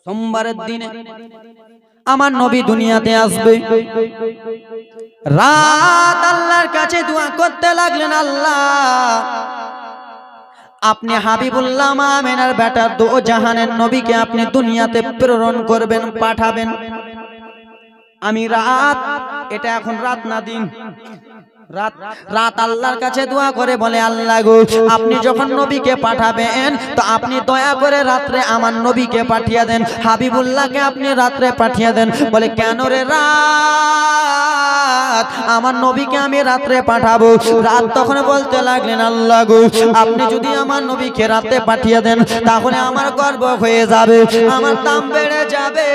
সোমবারের দিনে আমার নবী দুনিয়াতে আসবে। রাত আল্লাহর কাছে দোয়া করতে লাগলেন, আল্লাহ আপনি হাবিবুল্লাহ আমিনার বেটা দো জাহানের নবীকে আপনি দুনিয়াতে প্রেরণ করবেন, পাঠাবেন। আমি রাত, এটা এখন রাত না দিন, রাত আল্লাহর কাছে দোয়া করে বলে, আল্লাহ গো আপনি যখন নবীকে পাঠাবেন তো আপনি দয়া করে রাত্রে আমার নবীকে পাঠিয়ে দেন, হাবিবুল্লাহকে আপনি রাত্রে পাঠিয়ে দেন। বলে কেন রে? রাত আমার নবীকে আমি রাত্রে পাঠাবো। রাত তখন বলতে লাগলেন, আল্লাহ গো আপনি যদি আমার নবীকে রাতে পাঠিয়ে দেন তাহলে আমার গর্ব হয়ে যাবে, আমার দাম বেড়ে যাবে,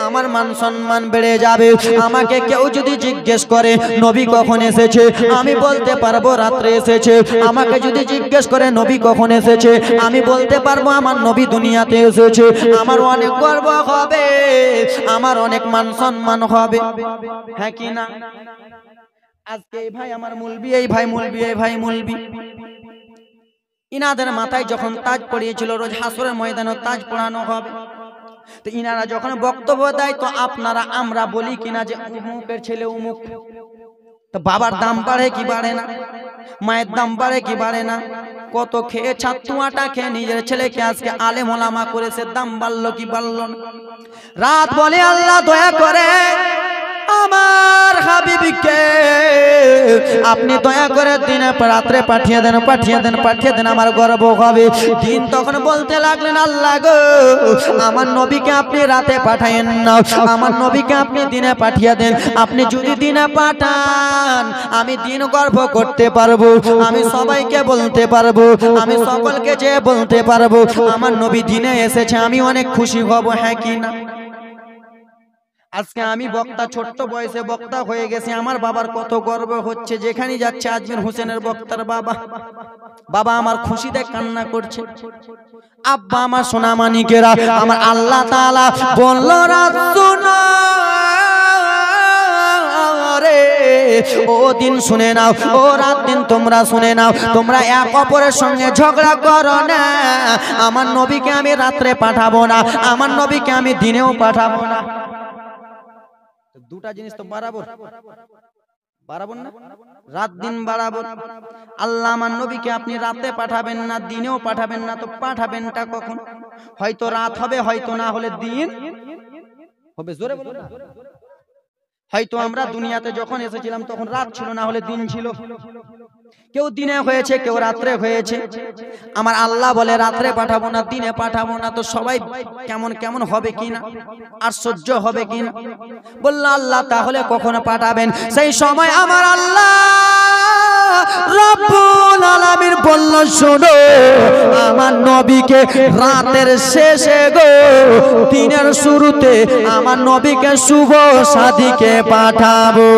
আমার মান সম্মান বেড়ে যাবে। আমাকে কেউ যদি জিজ্ঞেস করে নবী কখন এসেছে, আমি বলতে পারবো রাত্রে এসেছে। আমাকে যদি জিজ্ঞেস করে নবী কখন এসেছে, আমি বলতে পারবো আমার নবী দুনিয়াতে এসেছে। আমার অনেক গর্ব হবে, আমার অনেক মান সম্মান হবে, হ্যাঁ কি না? আজকে এই ভাই আমার মুলবি, এই ভাই মুলবি, এই ভাই মুলবি, ইনাদের মাথায় যখন তাজ পড়িয়েছিল, রোজ হাসরের ময়দানে তাজ পড়ানো হবে। তো ইনারা যখন বক্তব্য দেয় তো আপনারা আমরা বলি কিনা যে উমুকের ছেলে উমুক। তো বাবার দাম বাড়ে কি বাড়ে না? মায়ের দাম বাড়ে কি বাড়ে না? কত খেয়ে ছাত্তু আটা খেয়ে নিজের ছেলেকে আজকে আলেম ওলামা করেছে, দাম বাড়লো কি বাড়লো না? রাত বলে, আল্লাহ দয়া করে আমার হাবিবকে আপনি দয়া করে দিনে রাত্রে পাঠিয়ে দেন, পাঠিয়ে দেন, পাঠিয়ে দেন, আমার গর্ব হবে। দিন তখন বলতে লাগলেন, আল্লাহ গো আমার নবীকে আপনি রাতে পাঠায়েন না, আমার নবীকে আপনি দিনে পাঠিয়ে দেন। আপনি যদি দিনে পাঠান আমি দিন গর্ব করতে পারবো, আমি সবাইকে বলতে পারবো, আমি সকলকে যে বলতে পারবো আমার নবী দিনে এসেছে, আমি অনেক খুশি হব, হ্যাঁ কি না? আজকে আমি বক্তা, ছোট্ট বয়সে বক্তা হয়ে গেছি, আমার বাবার কত গর্ব হচ্ছে। যেখানে যাচ্ছে আজমির হোসেনের বক্তার বাবা, বাবা আমার খুশিতে কান্না করছে। আব্বা আমার সোনা মানিকেরা, আমার আল্লাহ তাআলা বলল রাত শোনো রে, ও দিন শুনে নাও, ও রাত দিন তোমরা শুনে নাও, তোমরা এক অপরের সঙ্গে ঝগড়া করো না। আমার নবীকে আমি রাত্রে পাঠাবো না, আমার নবীকে আমি দিনেও পাঠাবো না। দুটা জিনিস তো বাড়াবো, বাড়াবো না? রাত দিন বাড়াবো। আল্লাহ আমার নবীকে আপনি রাতে পাঠাবেন না, দিনেও পাঠাবেন না, তো পাঠাবেনটা কখন? হয়তো রাত হবে, হয়তো না হলে দিন হবে। জোরে বলো না। হয়তো আমরা দুনিয়াতে যখন এসেছিলাম তখন রাত ছিল, না হলে দিন ছিল। কেউ দিনে হয়েছে, কেউ রাত্রে হয়েছে। আমার আল্লাহ বলে রাত্রে পাঠাবো না, দিনে পাঠাবো না, তো সবাই কেমন কেমন হবে কিনা, আর সহ্য হবে কিনা? বলল আল্লাহ তাহলে কখন পাঠাবেন? সেই সময় আমার আল্লাহ রব্বুল আলামিন বলল, শোনো আমার নবীকে রাতের শেষে গো দিনের শুরুতে আমার নবীকে শুভ সাদিকে পাঠাবো।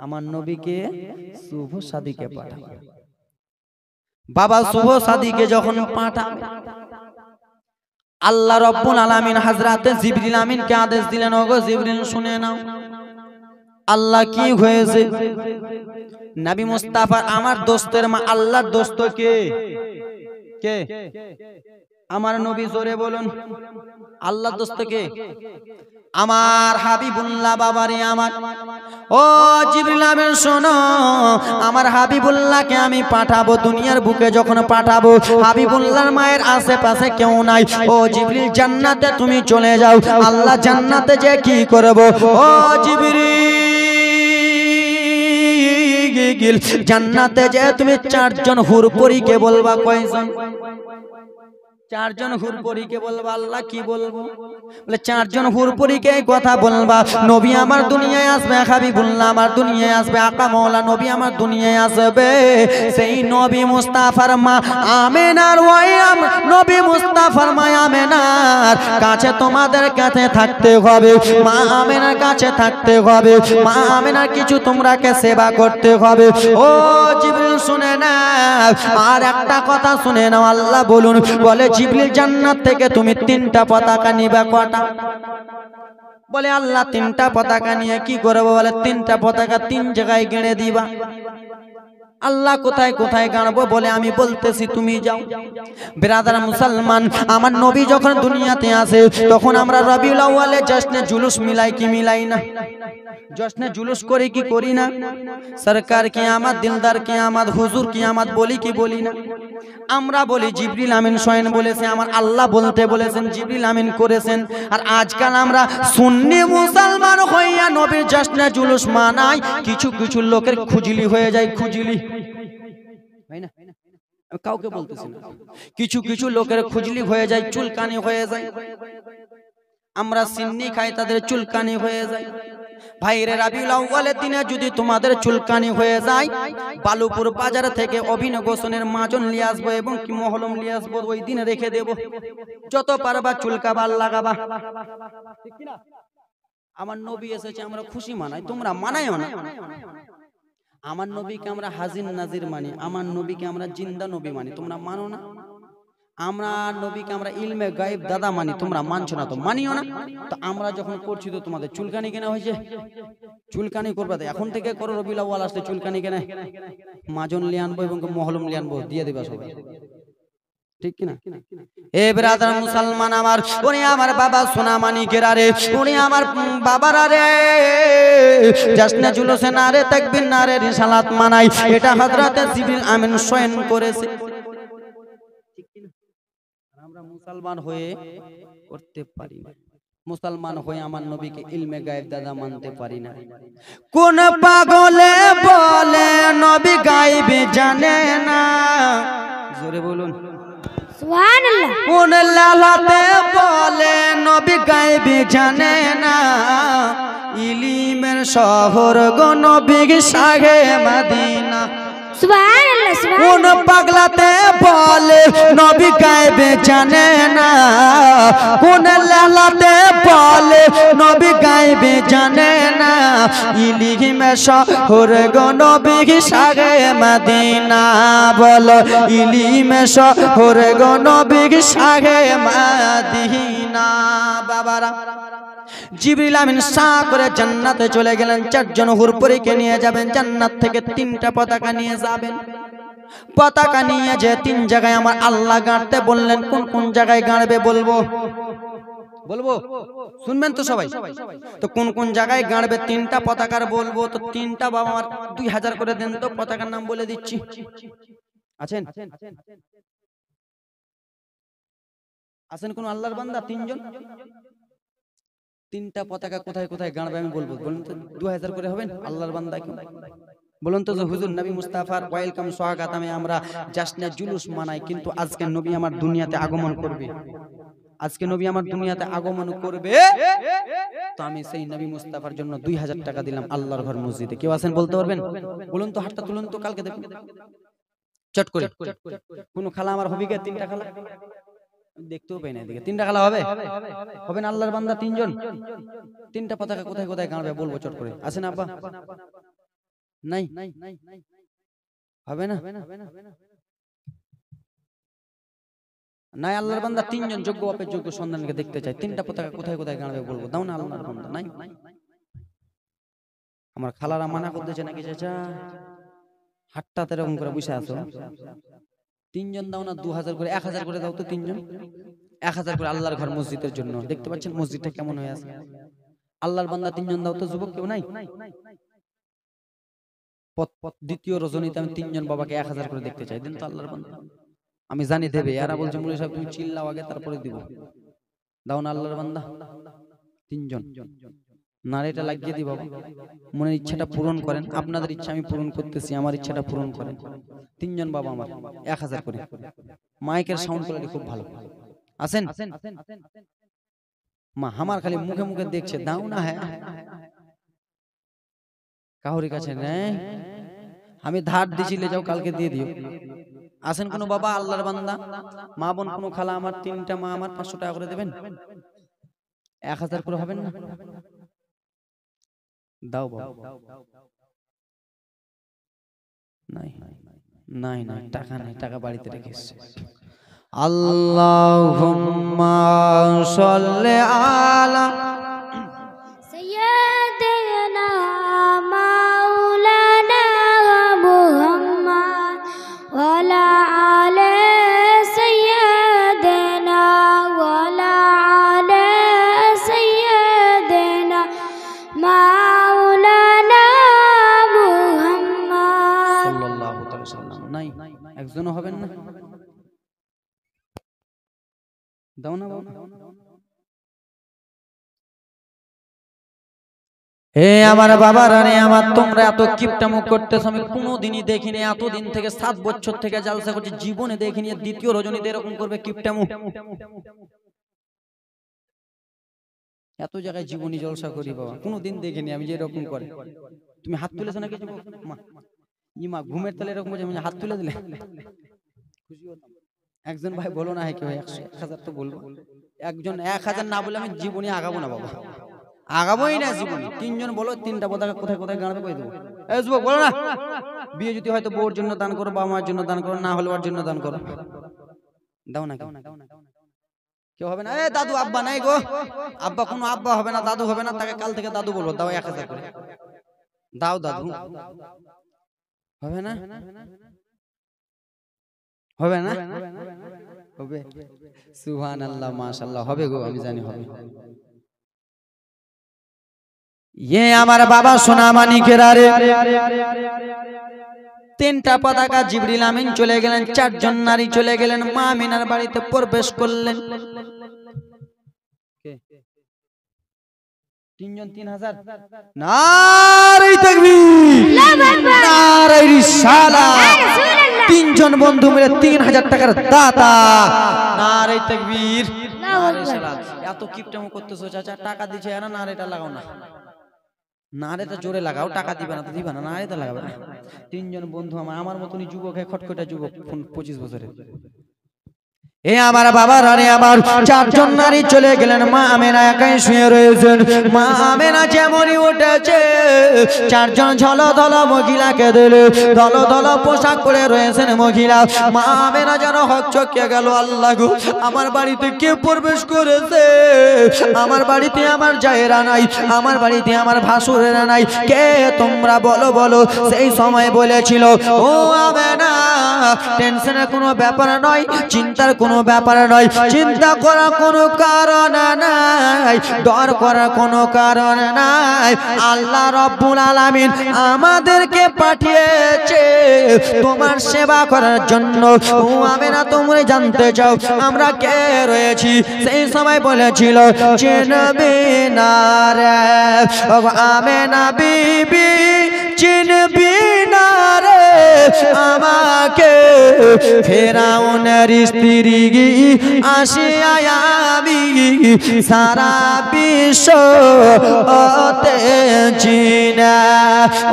আমার নবীকে শুভ সাদিকে পাঠাবো। বাবা শুভ সাদিকে যখন পাঠাবে, আল্লাহ রব্বুল আলামিন হযরতে জিবরিল আমিনকে আদেশ দিলেন, ওগো জিবরিল শুনে নাও আল্লাহ কি হয়েছে। নবী মুস্তাফা আমার দোস্তের মা, আল্লাহর দোস্ত কে? কে? আমার নবী। জোরে বলুন, আল্লাহর দোস্ত কে? আমার হাবিবুল্লাহ বাবারে আমার। ও জিবরিল আমিন শোনো, আমার হাবিবুল্লাহকে আমি পাঠাবো দুনিয়ার বুকে। যখন পাঠাবো হাবিবুল্লাহর মায়ের আশেপাশে কেউ নাই। ও জিবরিল জান্নাতে তুমি চলে যাও। আল্লাহ জান্নাতে যে কি করব? ও জিবরিল জান্নাতে যে তুমি 4 জন হুর পরীকে বলবা। কয়জন? চারজন হুরপরীকে বলবা আল্লাহ কি বলবো? বলে চারজন হুরপরীকে কথা বলবা, নবী আমার দুনিয়ায় আসবে, হাবিবুল্লাহ আমার দুনিয়ায় আসবে, আকা মাওলা নবী আমার দুনিয়ায় আসবে। সেই নবী মুস্তাফার মা আমেনার ওই নবী মুস্তাফার মা আমেনার কাছে তোমাদের কাছে থাকতে হবে, মা আমেনার কাছে থাকতে হবে, মা আমেনার কিছু তোমরাকে সেবা করতে হবে। ও জিবরিল শুনে না, আর একটা কথা শুনে নাও, আল্লাহ বলুন, বলে জিবরিল জান্নাত থেকে তুমি 3টা পতাকা নিবা। কটা? বলে আল্লাহ 3টা পতাকা নিয়ে কি করবো? বলে 3টা পতাকা 3 জায়গায় গেড়ে দিবা। আল্লাহ কোথায় কোথায় গাড়বো? বলে আমি বলতেছি, তুমি যাও। বিরাদার মুসলমান, আমার নবী যখন দুনিয়াতে আসে তখন আমরা রবিউল আউয়ালে জশ্নে জুলুস মিলাই কি মিলাই না? জশ্নে জুলুস করি কি করি না? সরকার কিয়ামত, দিলদার কিয়ামত, হুজুর কিয়ামত বলি কি বলি না? আমরা বলি জিবরিল আমিন স্বয়ং বলেছে, আমার আল্লাহ বলতে বলেছেন, জিবরিল আমিন করেছেন। আর আজকাল আমরা সুন্নি মুসলমান হইয়া নবীর জশ্নে জুলুস মানাই, কিছু কিছু লোকের খুজলি হয়ে যায়। খুজলি হয় না? আমি কাউকে বলতেছি না, কিছু কিছু লোকের খুজলি হয়ে যায়, চুলকানি হয়ে যায়। আমরা সিন্নি খাই, তাদের চুলকানি হয়ে যায়। ভাইরে রাবিউল আউয়ালের দিনে যদি তোমাদের চুলকানি হয়ে যায়, বালুপুর বাজার থেকে অভিনব গোসনের মাজন নিয়ে আসবো এবং কি মহলম নিয়ে আসবো, ওই দিনে রেখে দেবো। যত পারবা চুলকাবার লাগাবা, ঠিক কি না? আমার নবী এসেছে, আমরা খুশি মানাই, তোমরা মানাইও না। আমার নবীকে আমরা হাজির নাজির মানি, আমার নবীকে আমরা জিন্দা নবী মানি, তোমরা মানো না। আমরা নবীকে আমরা ইলমে গায়েব দাদা মানি, তোমরা মানছো না, তো মানিও না। তো আমরা যখন করছি তো তোমাদের চুলকানি কেনা হয়েছে, চুলকানি করবে তো এখন থেকে করো। রবিউল আউয়াল আসলে চুলকানি কেনে মাজন লিয়ে আনবো এবং মহলম লিয়ে আনবো, দিয়ে দেবা সবাই, ঠিক কিনা? এ ব্রাদার মুসলমান আমার, উনি আমার বাবা সোনা মানিকেরা রে, উনি আমার বাবারা রে, জশ্নে জুলুসে নারে তাকবীর নারে রিসালাত মানাই, এটা হযরতে জিবরিল আমিন স্বয়ং করেছে। আমরা মুসলমান হয়ে করতে পারি না, মুসলমান হয়ে আমার নবীকে ইলমে গায়েব দাদা মানতে পারি না। কোন পাগলে বলে নবী গায়েব জানে না? জোরে বলুন সুবহানাল্লাহ। কোন লালাতে বলে নবী গায়েব জানে না? ইলমের শহর গো নবী শাহে মদিনা। সুবহানাল্লাহ কোন পাগলাতে বলে নবী গায়েব জানে না? কোন লালাতে বলে নবী গায়েব জানে না? ইলমে শহর গো নবী শাহে মদিনা। বলো ইলমে শহর গো নবী শাহে মদিনা। বাবারা, জিবরিল আমিন সা করে জান্নাতে চলে গেলেন, 4 জন হুরপরীকে নিয়ে যাবেন, জান্নাত থেকে 3টা পতাকা নিয়ে যাবেন। পতাকা নিয়ে যে 3 জায়গায় আমার আল্লাহ গাড়তে বললেন, কোন কোন জায়গায় গাড়বে বলবো? বলবো, শুনবেন তো সবাই? তো কোন কোন জায়গায় গাড়বে 3টা পতাকার বলবো। তো 3টা বাবা আমার 2000 করে দেন তো, পতাকার নাম বলে দিচ্ছি। আছেন আছেন কোন আল্লাহর বান্দা? 3 জন। 3টা পতাকা কোথায় কোথায় গাড়বে আমি বলবো, বলুন তো। 2000 করে হবেন আল্লাহর বান্দা কি? বলুন তো। হুজুর নবী মুস্তাফার ওয়েলকাম স্বাগতমে আমরা জশ্নে জুলুস মানাই, কিন্তু আজকে নবী আমার দুনিয়াতে আগমন করবে, আজকে নবী আমার দুনিয়াতে আগমন করবে, তো আমি সেই নবী মুস্তাফার জন্য 2000 টাকা দিলাম আল্লাহর ঘর মসজিদে। কেউ আছেন বলতে পারবেন? বলুন তো, হাতটা তুলুন তো, কালকে দেখুন চট করে। কোন খালা আমার হবি গে? 3টা খালা দেখতেও পাই না এদিকে। 3টা খালা হবে? হবে না আল্লাহর বান্দা 3 জন। 3টা পতাকা কোথায় কোথায় গাড়বে বলবো চট করে। আছেন আব্বা? নাই হবে না? নাই আল্লাহর বান্দা 3 জন যোগ্য বাপের যোগ্য সন্তানকে দেখতে চাই। 3টা পতাকা কোথায় কোথায় গাড়বে বলবো, দাও না আল্লাহর বান্দা। নাই আমার খালারা মানা করতেছে নাকি? চাচা হাতটাতে এরকম করে বসে আছো। 3 জন দাও না, 2000 করে, 1000 করে দাও তো। 3 জন 1000 করে আল্লাহর ঘর মসজিদের জন্য। দেখতে পাচ্ছেন মসজিদটা কেমন হয়ে আছে? আল্লাহর বান্দা 3 জন দাও তো। যুবক কেউ নাই? দ্বিতীয় রজনীতে আমি 3 জন বাবাকে 1000 করে দেখতে চাই, দিন তো আল্লাহর বান্দা। আমি জানি দেবে। এরা বলছে মুলি সাহেব তুমি চিল্লাও আগে, তারপরে দিব। দাও না আল্লাহর বান্দা 3 জন। নারীটা লাগিয়ে দি বাবা, মনের ইচ্ছাটা পূরণ করেন। আপনাদের ইচ্ছা আমি পূরণ করতেছি, আমার ইচ্ছাটা পূরণ করেন। 3 জন বাবা আমার 1000 করে। মাইকের সাউন্ড কোয়ালিটি খুব ভালো। আসেন মা আমার খালি মুখে মুখে দেখছে দাও না হ্যাঁ কাউরি কাছে নেই আমি ধার দিছিলে যাও কালকে দিয়ে দিও আসেন কোন বাবা আল্লাহর বান্দা মা বোন কোন খালা আমার 3টা মা আমার 500 টাকা করে দেবেন 1000 করে হবেন না দাও বাবা নাই নাই নাই টাকা নাই টাকা বাড়িতে রেখে এসেছে আল্লাহুম্মা সাল্লি আলা سيدنا مولانا محمد وعلى آل سيدنا وعلى آل سيدنا مولانا محمد সাল্লাল্লাহু তাআলা সাল্লাম নাই একজনও হবেন না দাও না বাবা হে আমার বাবা রানী আমার তোমরা এত কিপটামো করতেছো আমি কোনোদিনই দেখিনি এতদিন থেকে 7 বছর থেকে জালসা করছি জীবনে দেখিনি দ্বিতীয় রজনীতে এরকম করবে কিপটামো এত জায়গায় জীবনী জলসা করি বাবা কোনোদিন দেখিনি আমি যে এরকম করে তুমি হাত তুলেছো নাকি মা মা ঘুমের তালে এরকম বলছে হাত তুলে দিলে খুশি হতাম একজন ভাই বলো না কি ভাই 1000 তো বলবো একজন 1000 না বলে আমি জীবনী আগাবো না বাবা আগাবোই না জীবনী 3 জন বলো 3টা পতাকা কোথায় কোথায় গাঁড়াবে কই দেবো এই যুবক বলো না বিয়ে যদি হয়তো বউর জন্য দান করো বাবা মার জন্য দান করো না হলে ওর জন্য দান করো দাও না কেউ হবে না এ দাদু আব্বা নাই গো আব্বা কোনো আব্বা হবে না দাদু হবে না তাকে কাল থেকে দাদু বলবো দাও 1000 করে দাও দাদু হবে না হবে না হবে সুবহানাল্লাহ মাশাআল্লাহ হবে গো আমি জানি হবে ये আমার বাবা সোনা মানিকেরা রে 3টা পতাকা জিবরিল আমিন চলে গেলেন 4 জন নারী চলে গেলেন মা আমিনার বাড়িতে প্রবেশ করলেন কে 3 জন 3000 নারে তাকবীর নারে রিসালাত 3 জন বন্ধু মিলে 3000 টাকার দাতা নারে তাকবীর নারে রিসালাত এত কিপটামো করতেছো চাচা টাকা দিছে না নারেটা লাগাও না নারেটা জোরে লাগাও টাকা দিবে না তো দিবা না নারেটা লাগাবে 3 জন বন্ধু আমার মতনই যুবক হে খটখটা যুবক 25 বছরের এ আমার বাবা রানী আমার 4 জন নারী চলে গেলেন মা আমেনা একাই শুয়ে রয়েছেন মা আমেনা যেমনই উঠেছে 4 জন ঝলধল মহিলাকে দিলে ধলধল পোশাক পরে রয়েছেন মহিলা মা আমেনা যেন হকচকিয়ে গেল আল্লাহ গো আমার বাড়িতে কে প্রবেশ করেছে আমার বাড়িতে আমার জায়েরা নাই আমার বাড়িতে আমার ভাসুরেরা নাই কে তোমরা বলো বলো সেই সময় বলেছিল ও আমেনা টেনশনের কোনো ব্যাপার নয় চিন্তার কোনো ব্যাপার নয় চিন্তা করার কোনো কারণ নাই ডর করার কোনো কারণ নাই আল্লাহ রব্বুল আলামিন আমাদেরকে পাঠিয়েছে তোমার সেবা করার জন্য ও আমেনা তোমরা জানতে চাও আমরা কে রয়েছি সেই সময় বলেছিল চিনবে না রে ও আমেনা বিবি চিনবি না রে আমাকে ফেরাউনের স্ত্রী আসিয়া আমি সারা বিশ্ব চিনা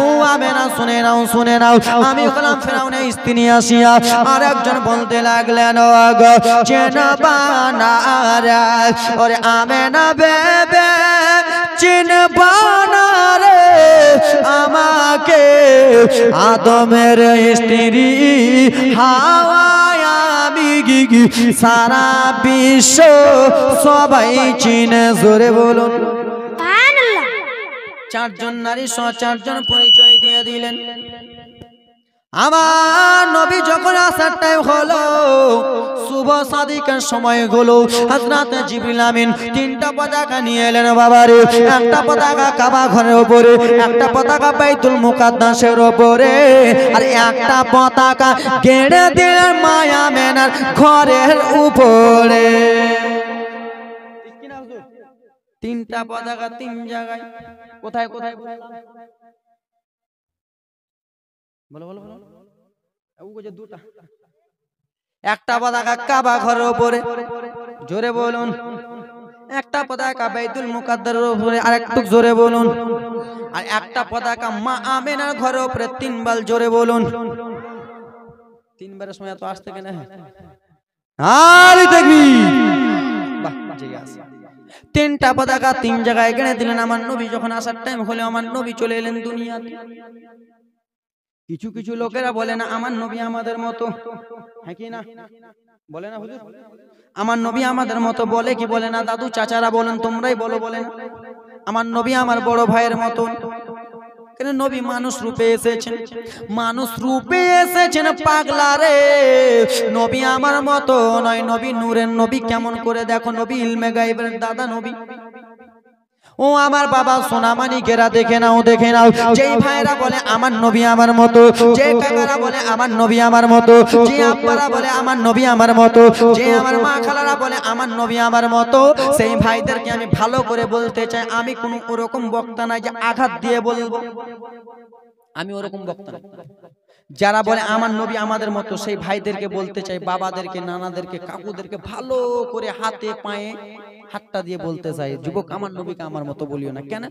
ও আমেনা শুনে নাও আমি হলাম ফেরাউনের স্ত্রী আসিয়া আর একজন বলতে লাগলেন চেনবা না রে ওরে আমেনা বেবে চিনবা না রে আমাকে আদমের স্ত্রী হাওয়া আমি সারা বিশ্ব সবাই চিনে জোরে বলুন সুবহানাল্লাহ 4 জন নারী 4 জন পরিচয় দিয়ে দিলেন আমার নবী যখন আসার টাইম হলো শুভ সাদিকের সময় হলো হযরত জিবরিল আমিন 3টা পতাকা নিয়ে এলেন বাবারে একটা পতাকা কাবা ঘরের উপরে একটা পতাকা বাইতুল মুকাদ্দাসের উপরে আর একটা পতাকা গেড়ে দিলেন মা আমেনার ঘরের উপরে 3টা পতাকা 3 জায়গায় কোথায় কোথায় বলো বলো বলো ও যে দুটা একটা পতাকা কাবা ঘরের উপরে জোরে বলুন। একটা পতাকা বাইতুল মুকাদ্দারের উপরে, আর একটু জোরে বলুন। আর একটা পতাকা মা আমেনার ঘরের উপরে, তিনবার জোরে বলুন। তিনবারের সময় এত আসতে কেন? আরে দেখবি বাহ, জেগে আছে। তিনটা পতাকা তিন জায়গায় গেড়ে দিলেন। আমার নবী যখন আসার টাইম হলো, আমার নবী চলে এলেন দুনিয়াতে। কিছু কিছু লোকেরা বলে না আমার নবী আমাদের মতো, হ্যাঁ কি না বলে না হুজুর? আমার নবী আমাদের মতো বলে কি বলে না? দাদু চাচারা বলেন, তোমরাই বলো, বলেন আমার নবী আমার বড় ভাইয়ের মতো। কেন? নবী মানুষ রূপে এসেছেন, মানুষ রূপে এসেছেন পাগলা রে। নবী আমার মতো নয়, নবী নূরের নবী। কেমন করে দেখো, নবী ইলমে গায়েবের দাদা নবী। ও আমার বাবা সোনামানিকেরা দেখে নাও, দেখে নাও। যেই ভাইরা বলে আমার নবী আমার মতো, যে কাকারা বলে আমার নবী আমার মতো, যে আব্বারা বলে আমার নবী আমার মতো, যে আমার মা খালারা বলে আমার নবী আমার মতো, সেই ভাইদেরকে আমি ভালো করে বলতে চাই, আমি কোনো ওরকম বক্তা নাই যে আঘাত দিয়ে বলবো। আমি ওরকম বক্তা না। যারা বলে আমার নবী আমাদের মতো, সেই ভাইদেরকে বলতে চাই, বাবাদেরকে, নানাদেরকে, কাকুদেরকে ভালো করে হাতে পায়ে হাতটা দিয়ে বলতে চাই, যুবক আমার নবীকে আমার মতো বলিও না। কেন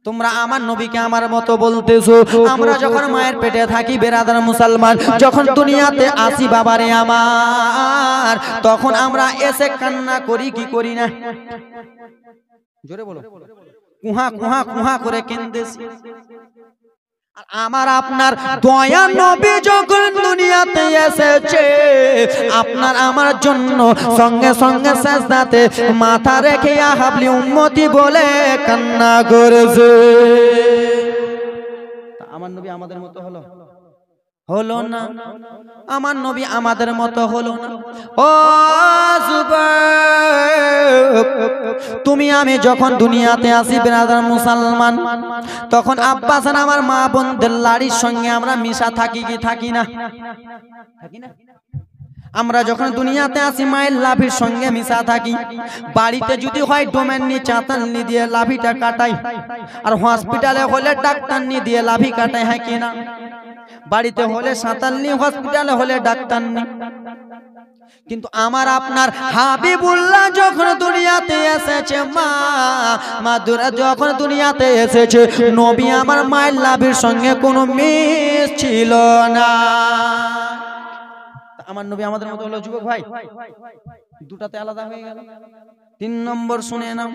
তোমরা আমার নবীকে আমার মতো বলতেছো? আমরা যখন মায়ের পেটে থাকি বেরাদার মুসলমান, যখন দুনিয়াতে আসি বাবারে আমার, তখন আমরা এসে কান্না করি কি করি না? জোরে বলো। কুহা কুহা কুহা করে কেঁদেছি। আর আমার আপনার দয়া নবী যখন দুনিয়াতে এসেছে, আপনার আমার জন্য সঙ্গে সঙ্গে সাজদাতে মাথা রেখে ইয়া হাবলি উম্মতি বলে কান্না করেছে। আমার নবী আমাদের মতো হলো? হলো না। আমার নবী আমাদের মতো হলো না। ও যুবক, তুমি আমি যখন দুনিয়াতে আসি ব্রাদার মুসলমান, তখন আব্বাসান আমার মা বোনদের লাড়ির সঙ্গে আমরা মিশা থাকি কি থাকি না? থাকি না? আমরা যখন দুনিয়াতে আসি মায়ের লাভির সঙ্গে মিশা থাকি। বাড়িতে যদি হয় ডোমেননি চাতালনি দিয়ে লাভিটা কাটাই, আর হসপিটালে হলে ডাক্তারনি দিয়ে লাভি কাটাই, হ্যাঁ কি না? বাড়িতে হলে সাঁতালনি, হসপিটালে হলে ডাক্তারনি। কিন্তু আমার আপনার হাবিবুল্লাহ যখন দুনিয়াতে এসেছে, মা দুরা যখন দুনিয়াতে এসেছে, নবী আমার মায়ের লাভির সঙ্গে কোনো মিল ছিল না। আমার নবী আমাদের মতো হলো যুবক ভাই? দুটাতে আলাদা হয়ে গেল। 3 নম্বর শুনে নাও।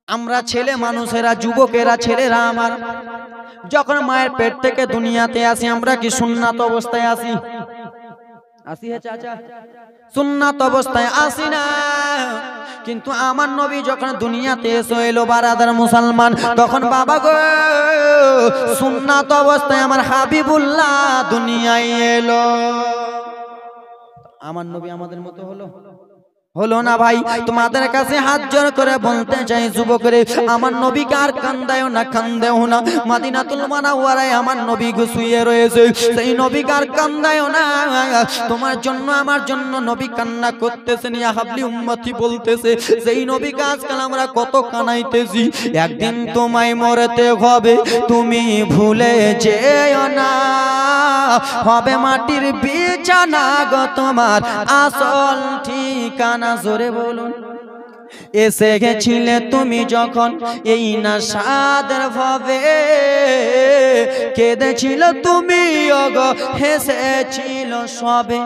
আমরা ছেলে মানুষেরা, যুবকেরা, ছেলেরা আমার যখন মায়ের পেট থেকে দুনিয়াতে আসি, আমরা কি সুন্নাত অবস্থায় আসি? আসি হে চাচা? সুন্নাত অবস্থায় আসি না। কিন্তু আমার নবী যখন দুনিয়াতে এসে এলো বারাদার মুসলমান, তখন বাবা গো সুন্নাত অবস্থায় আমার হাবিবুল্লাহ দুনিয়ায় এলো। আমার নবী আমাদের মতো হলো? হলো না ভাই। তোমাদের কাছে হাত জোর করে বলতে চাই যুবকরে, আমার নবীকে আর কান্দায়ও না, কান্দেও না। মদিনাতুল মুনাওয়ারায় আমার নবী শুয়ে রয়েছে, সেই নবীকে আর কান্দায়ও না। তোমার জন্য আমার জন্য নবী কান্না করতেছেন, ইয়া হাবলি উম্মতি বলতেছে। সেই নবীকে আজকাল আমরা কত কানাইতেছি। একদিন তোমায় মরতে হবে, তুমি ভুলে যেও না। হবে মাটির বিছানা গো তোমার আসল ঠিকানা। জোরে বলুন। এসে গেছিলে তুমি যখন এই না সাদের ভাবে, কেঁদেছিল তুমি ওগো হেসেছিল সবে।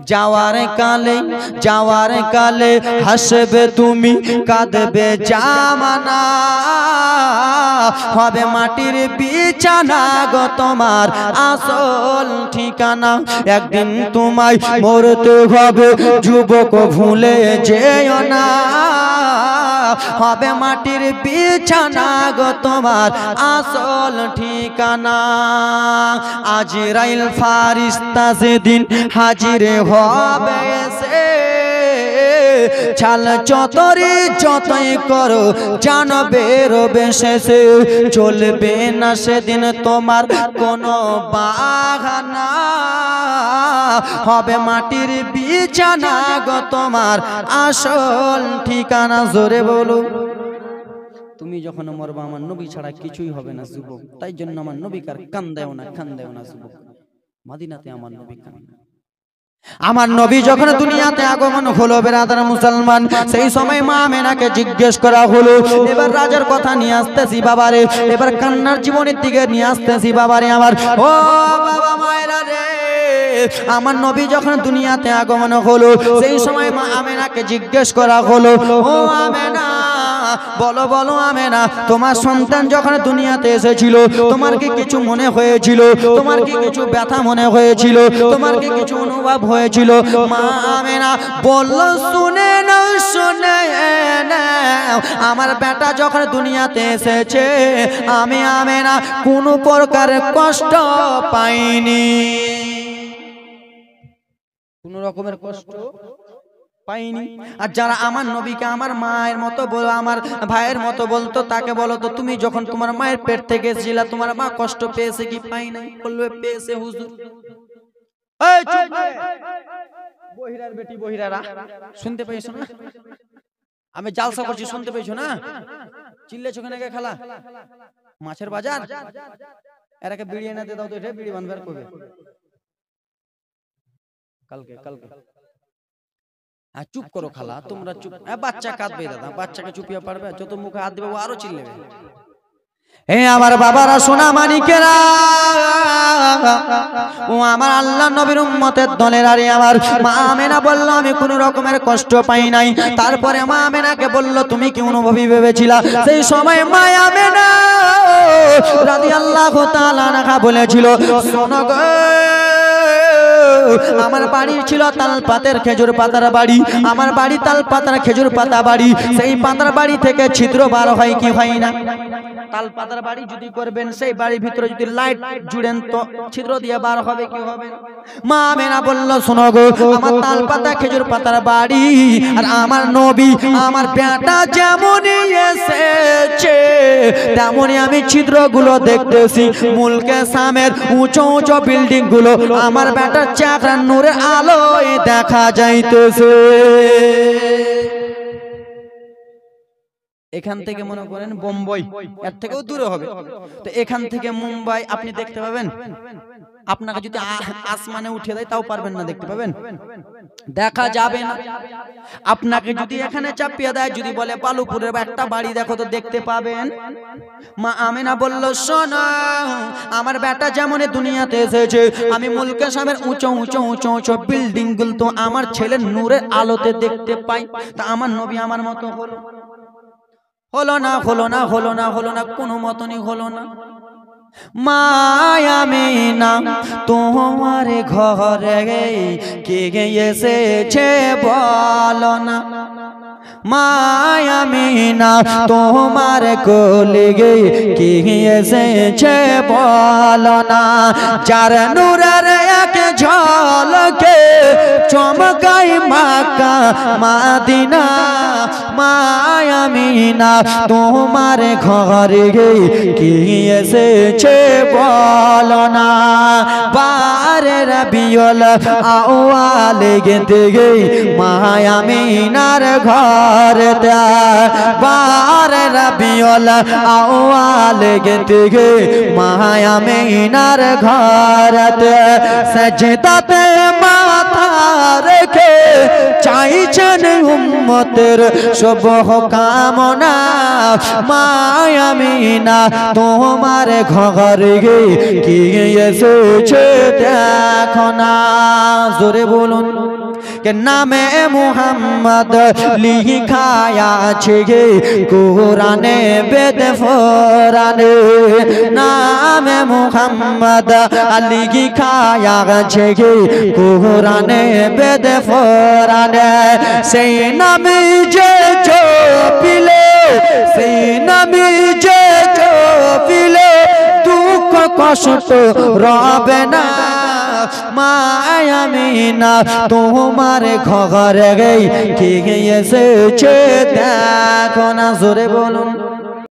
যাওয়ার কালে হাসবে তুমি, কাঁদবে জামানা। হবে মাটির বিছানা গো তোমার আসল ঠিকানা। একদিন তোমায় মরতে হবে যুবক, ভুলে যেও না। হবে মাটির বিছানা গো তোমার আসল ঠিকানা। আজরাইল ফারিস্তা যেদিন হাজির হবে এসে, ছাল চতরি যতই করো জানবে রবে শেষে। চলবে না সেদিন তোমার কোনো বাহানা। হবে মাটির বিছানা গো তোমার আসল ঠিকানা। জোরে বলো। তুমি যখন মরবা আমার নবী ছাড়া কিছুই হবে না যুবক। তাই জন্য আমার নবী কার কান্দেও না, কান্দেও না যুবক। মদিনাতে আমার নবী কান্দে। আমার নবী যখন দুনিয়াতে আগমন হলো বেরাদার মুসলমান, সেই সময় মা আমেনাকে জিজ্ঞেস করা হলো, এবার রাজার কথা নিয়ে আসতেছি বাবারে, এবার কান্নার জীবনের দিকে নিয়ে আসতেছি বাবারে আমার। ও বাবা মায়েরা রে, আমার নবী যখন দুনিয়াতে আগমন হলো, সেই সময় মা আমেনাকে জিজ্ঞেস করা হলো, ও আমেনা বলো বলো আমেনা, তোমার সন্তান যখন দুনিয়াতে এসেছিল তোমার কি কিছু মনে হয়েছিল? তোমার কি কিছু ব্যথা মনে হয়েছিল? তোমার কি কিছু অনুভব হয়েছিল? মা আমেনা বলল, শুনে না শুনে না, আমার বেটা যখন দুনিয়াতে এসেছে আমি আমেনা কোনো প্রকার কষ্ট পাইনি, কোন রকমের কষ্ট পাইনি। আর যারা আমার নবীকে আমার মায়ের মতো বলো, আমার ভাইয়ের মতো বলতো, তাকে বলো তো তুমি যখন তোমার মায়ের পেট থেকে এসেছিলা তোমার মা কষ্ট পেয়েছে কি পাই নাই? বলবে পেয়েছে হুজুর। এই চুপ রে বহিরার বেটি বহিরারা, শুনতে পেয়েছো না? আমি জালসা করছি, শুনতে পেয়েছো না? চিল্লেছো কেন কে খালা? মাছের বাজার এরাকে বিড়ি এনে দে দাও তো, এটা বিড়ি বানবার করবে কালকে কালকে। চুপ করো খালা, তোমরা চুপ। বাচ্চা কাঁদবে দাদা, বাচ্চাকে চুপিয়ে পারবে? যত মুখে হাত দেবে ও আরো চিল্লেবে। হে আমার বাবারা, সোনা মানিকেরা, ও আমার আল্লাহ নবীর উম্মতের দলের, আরে আমার মা আমেনা বলল আমি কোনো রকমের কষ্ট পাই নাই। তারপরে মা আমেনাকে বলল তুমি কি অনুভবী ভেবেছিলা? সেই সময় মা আমেনা রাদিয়াল্লাহু তাআলা আনহা বলেছিল, শোনো গো, আমার বাড়ি ছিল তালপাতের খেজুর পাতার বাড়ি, আমার বাড়ি তালপাতার খেজুর পাতা বাড়ি। সেই পাতার বাড়ি থেকে ছিদ্র বার হয় কি হয় না? তালপাতার বাড়ি যদি করবেন, সেই বাড়ির ভিতরে যদি লাইট জুড়েন তো ছিদ্র দিয়ে বার হবে কি হবে না? মা আমেনা বলল, শোনো গো, আমার তালপাতা খেজুর পাতার বাড়ি, আর আমার নবী আমার বেটা যেমনই এসেছে তেমনই আমি ছিদ্রগুলো দেখতেছি। মুলকে সামের উঁচু উঁচু বিল্ডিং গুলো আমার বেটার চাকরা নূরের আলোয় দেখা যাইতেছে। এখান থেকে মনে করেন বোম্বাই, এর থেকেও দূরে হবে, তো এখান থেকে মুম্বাই আপনি দেখতে পাবেন। আপনাকে যদি আসমানে উঠে দেয় তাও পারবেন না, দেখতে পাবেন? দেখা যাবে না। আপনাকে যদি এখানে চাপিয়ে দেয়, যদি বলে বালুপুরের একটা বাড়ি দেখো তো দেখতে পাবেন। মা আমেনা বলল, শোনো, আমার বেটা যেমন দুনিয়াতে এসেছে আমি মুলকে সামের উঁচু উঁচু উঁচু উঁচু বিল্ডিং গুলো তো আমার ছেলের নূরের আলোতে দেখতে পাই। তা আমার নবী আমার মতো হলো না, হলো না, হলো না, হলো না, কোনো মতনই হলো না। মা আমেনা তোমার ঘরে কে এসেছে বলো না? মা আমেনা তোমার কোলে কে এসেছে বলো না? যার নূরের এক ঝলকে চমকাই মক্কা মদিনা, মা আমেনা তোমার ঘরে কে এসেছে বলো না? বারে রবিউল আউয়াল গেতে গে মা আমেনার ঘরেতে, বারে রবিউল আউয়াল গেতে গে মা আমেনার ঘরেতে, সজদাতে মাথা রেখে চাইছেন উম্মতের শুভ কামনা। মা আমেনা তোমার ঘরে কে এসেছে দেখো না? জোরে বলুন। के नामे मुहम्मद लिखाया छे कुराने बेद फुराने नामे मुहम्मद लिखाया छे कुराने बेद फुराने से नामे जे जो पिले से नामे जे जो पिले दुख कष्ट रबे ना মা আমেনা তোমার ঘরে কে এসেছে দেখো না? জোরে বলুন।